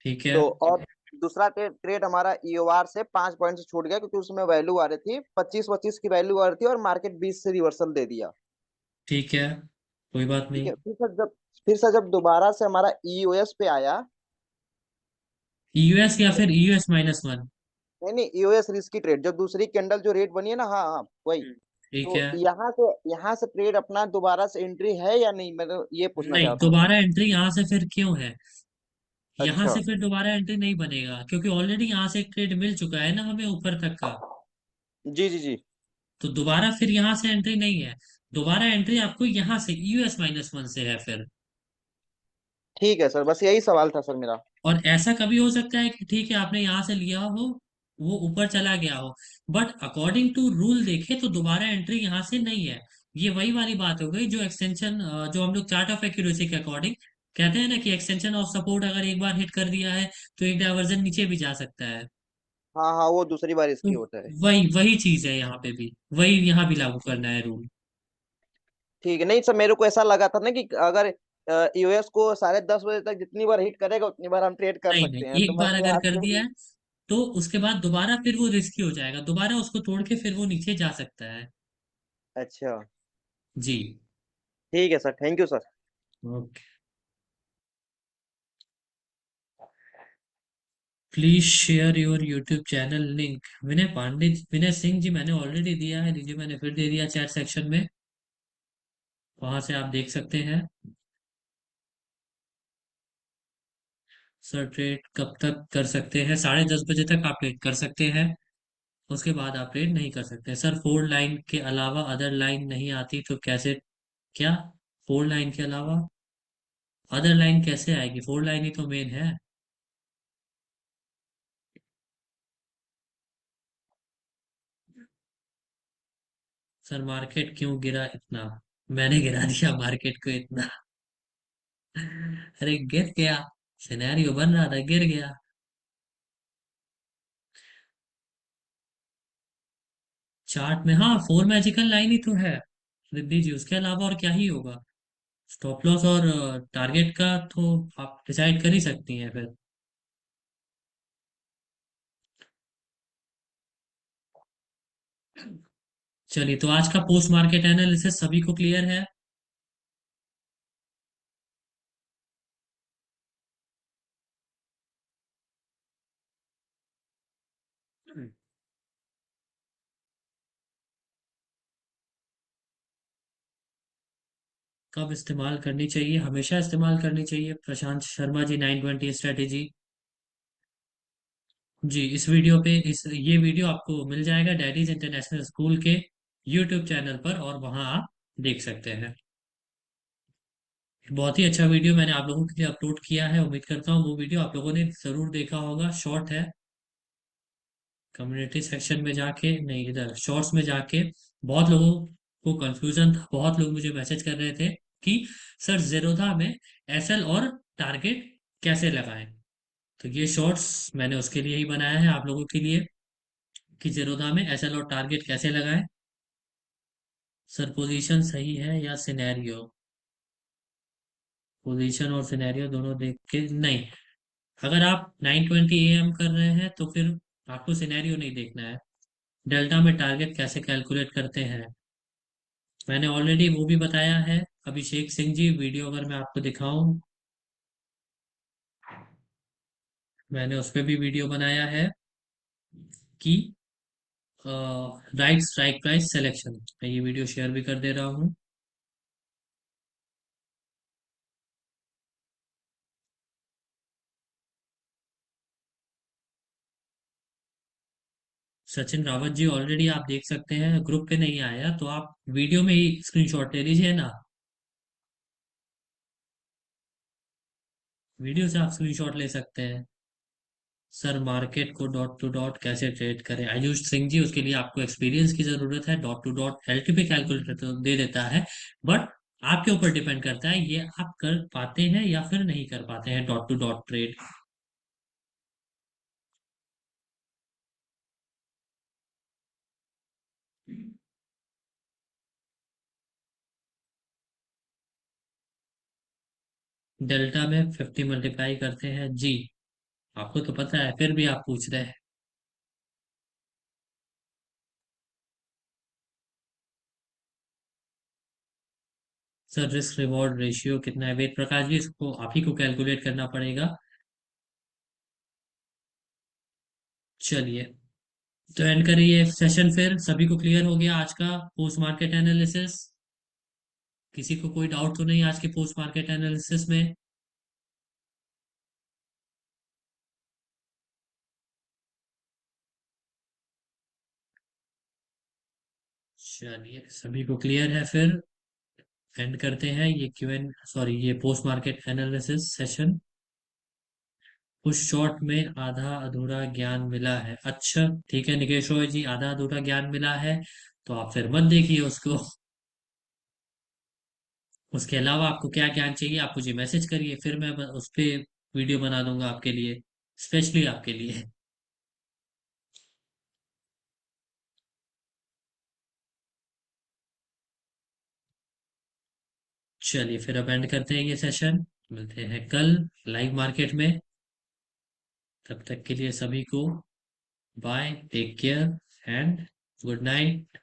ठीक है। तो और दूसरा ट्रेड हमारा ईओआर से 5 पॉइंट से छूट गया, क्योंकि उसमें वैल्यू आ रही थी 25-25 की वैल्यू आ रही थी, और मार्केट 20 से रिवर्सल दे दिया। ठीक है, कोई बात ठीक नहीं। है। फिर सर जब दोबारा से हमारा ईओएस पे आया। यूएस या फिर EUS-1? नहीं नहीं, ईओएस रिस्की ट्रेड, जब दूसरी कैंडल जो रेट बनी है ना, हाँ हाँ वही। ठीक तो है। यहाँ से ट्रेड अपना दोबारा से एंट्री है या नहीं, मैं तो ये पूछना नहीं, चाहता हूँ। दोबारा एंट्री यहाँ से फिर क्यों है? यहाँ अच्छा। से फिर दोबारा एंट्री नहीं बनेगा, क्योंकि ऑलरेडी यहाँ से एक ट्रेड मिल चुका है ना हमें ऊपर तक का। जी जी जी। तो दोबारा फिर यहाँ से एंट्री नहीं है। दोबारा एंट्री आपको यहाँ से EUS-1 से है फिर। ठीक है सर, बस यही सवाल था सर मेरा। और ऐसा कभी हो सकता है कि ठीक है आपने यहाँ से लिया हो, वो ऊपर चला गया हो, बट अकॉर्डिंग टू रूल देखे तो दोबारा एंट्री यहाँ से नहीं है। ये वही वाली बात हो गई जो एक्सटेंशन, जो हम लोग चार्ट ऑफ एक्यूरेसी के अकॉर्डिंग कहते हैं ना कि एक्सटेंशन ऑफ सपोर्ट अगर एक बार हिट कर दिया है तो एक डायवर्जन नीचे भी जा सकता है। हाँ हाँ, वो दूसरी बार तो इसकी होता है। वही वही चीज है यहाँ पे भी, वही यहाँ भी लागू करना है रूल। ठीक है। नहीं सर, मेरे को ऐसा लगा था ना कि अगर यूएस को 10:30 बजे तक जितनी बार हिट करेगा उतनी बार हम ट्रेड कर नहीं सकते हैं, नहीं, तो एक बार मैंने अगर कर दिया आपसे। है तो उसके बाद दोबारा फिर वो रिस्की हो जाएगा, दोबारा उसको तोड़ के फिर वो नीचे जा सकता है। अच्छा। जी। ठीक है sir, thank you sir. Okay. Please share your YouTube channel link. Vinay Pandey, Vinay Singh ji, मैंने ऑलरेडी दिया है, लीजिए मैंने फिर दे दिया चैट सेक्शन में, वहां से आप देख सकते हैं। सर ट्रेड कब तक कर सकते हैं? 10:30 बजे तक आप ट्रेड कर सकते हैं, उसके बाद आप ट्रेड नहीं कर सकते। सर फोर लाइन के अलावा अदर लाइन नहीं आती तो कैसे? क्या? फोर लाइन के अलावा अदर लाइन कैसे आएगी? फोर लाइन ही तो मेन है। सर मार्केट क्यों गिरा इतना? मैंने गिरा दिया मार्केट को इतना? अरे गिर गया, सिनेरियो बन रहा था, गिर गया। चार्ट में हाँ, फोर मैजिकल लाइन ही तो है रिद्धि जी, उसके अलावा और क्या ही होगा? स्टॉप लॉस और टारगेट का तो आप डिसाइड कर ही सकती हैं फिर। चलिए, तो आज का पोस्ट मार्केट एनालिसिस सभी को क्लियर है? कब इस्तेमाल करनी चाहिए? हमेशा इस्तेमाल करनी चाहिए। प्रशांत शर्मा जी, 920 स्ट्रेटेजी। जी, इस वीडियो पे इस ये वीडियो आपको मिल जाएगा डैडीज इंटरनेशनल स्कूल के यूट्यूब चैनल पर, और वहां आप देख सकते हैं। बहुत ही अच्छा वीडियो मैंने आप लोगों के लिए अपलोड किया है, उम्मीद करता हूँ वो वीडियो आप लोगों ने जरूर देखा होगा। शॉर्ट है, कम्युनिटी सेक्शन में जाके, नहीं इधर शॉर्ट्स में जाके बहुत लोगों को कंफ्यूजन था, बहुत लोग मुझे मैसेज कर रहे थे कि सर जेरोधा में एसएल और टारगेट कैसे लगाएं। तो ये शॉर्ट्स मैंने उसके लिए ही बनाया है आप लोगों के लिए, कि जेरोधा में एसएल और टारगेट कैसे लगाएं। सर पोजीशन सही है या सिनेरियो? पोजीशन और सिनेरियो दोनों देख के नहीं। अगर आप 9:20 AM कर रहे हैं तो फिर आपको सिनेरियो नहीं देखना है। डेल्टा में टारगेट कैसे कैलकुलेट करते हैं मैंने ऑलरेडी वो भी बताया है। अभिषेक सिंह जी, वीडियो अगर मैं आपको दिखाऊं, मैंने उस पर भी वीडियो बनाया है कि राइट स्ट्राइक प्राइस सिलेक्शन। मैं ये वीडियो शेयर भी कर दे रहा हूँ। सचिन रावत जी, ऑलरेडी आप देख सकते हैं, ग्रुप पे नहीं आया तो आप वीडियो में ही स्क्रीनशॉट ले लीजिए ना। वीडियो से आप स्क्रीनशॉट ले सकते हैं। Sir market co dot to dot कैसे ट्रेड करें? आयुष सिंह जी, उसके लिए आपको एक्सपीरियंस की जरूरत है। Dot to dot LTP calculator तो दे देता है, बट आपके ऊपर डिपेंड करता है ये आप कर पाते हैं या फिर नहीं कर पाते हैं dot to dot trade. Delta में 50 मल्टीप्लाई करते हैं जी, आपको तो पता है फिर भी आप पूछ रहे हैं। सर रिस्क रिवॉर्ड रेशियो कितना है? वेद प्रकाश जी, इसको आप ही को कैलकुलेट करना पड़ेगा। चलिए, तो एंड करिए सेशन। फिर सभी को क्लियर हो गया आज का पोस्ट मार्केट एनालिसिस? किसी को कोई डाउट तो नहीं आज के पोस्ट मार्केट एनालिसिस में? चलिए, सभी को क्लियर है, फिर एंड करते हैं ये ये पोस्ट मार्केट एनालिसिस सेशन। कुछ शॉर्ट में आधा अधूरा ज्ञान मिला है। अच्छा ठीक है निकेश रॉय जी, आधा अधूरा ज्ञान मिला है तो आप फिर मत देखिए उसको। उसके अलावा आपको क्या ज्ञान चाहिए आप मुझे मैसेज करिए, फिर मैं उस पे वीडियो बना दूंगा आपके लिए, स्पेशली आपके लिए। चलिए फिर अब एंड करते हैं ये सेशन, मिलते हैं कल लाइव मार्केट में। तब तक के लिए सभी को bye, take care and good night.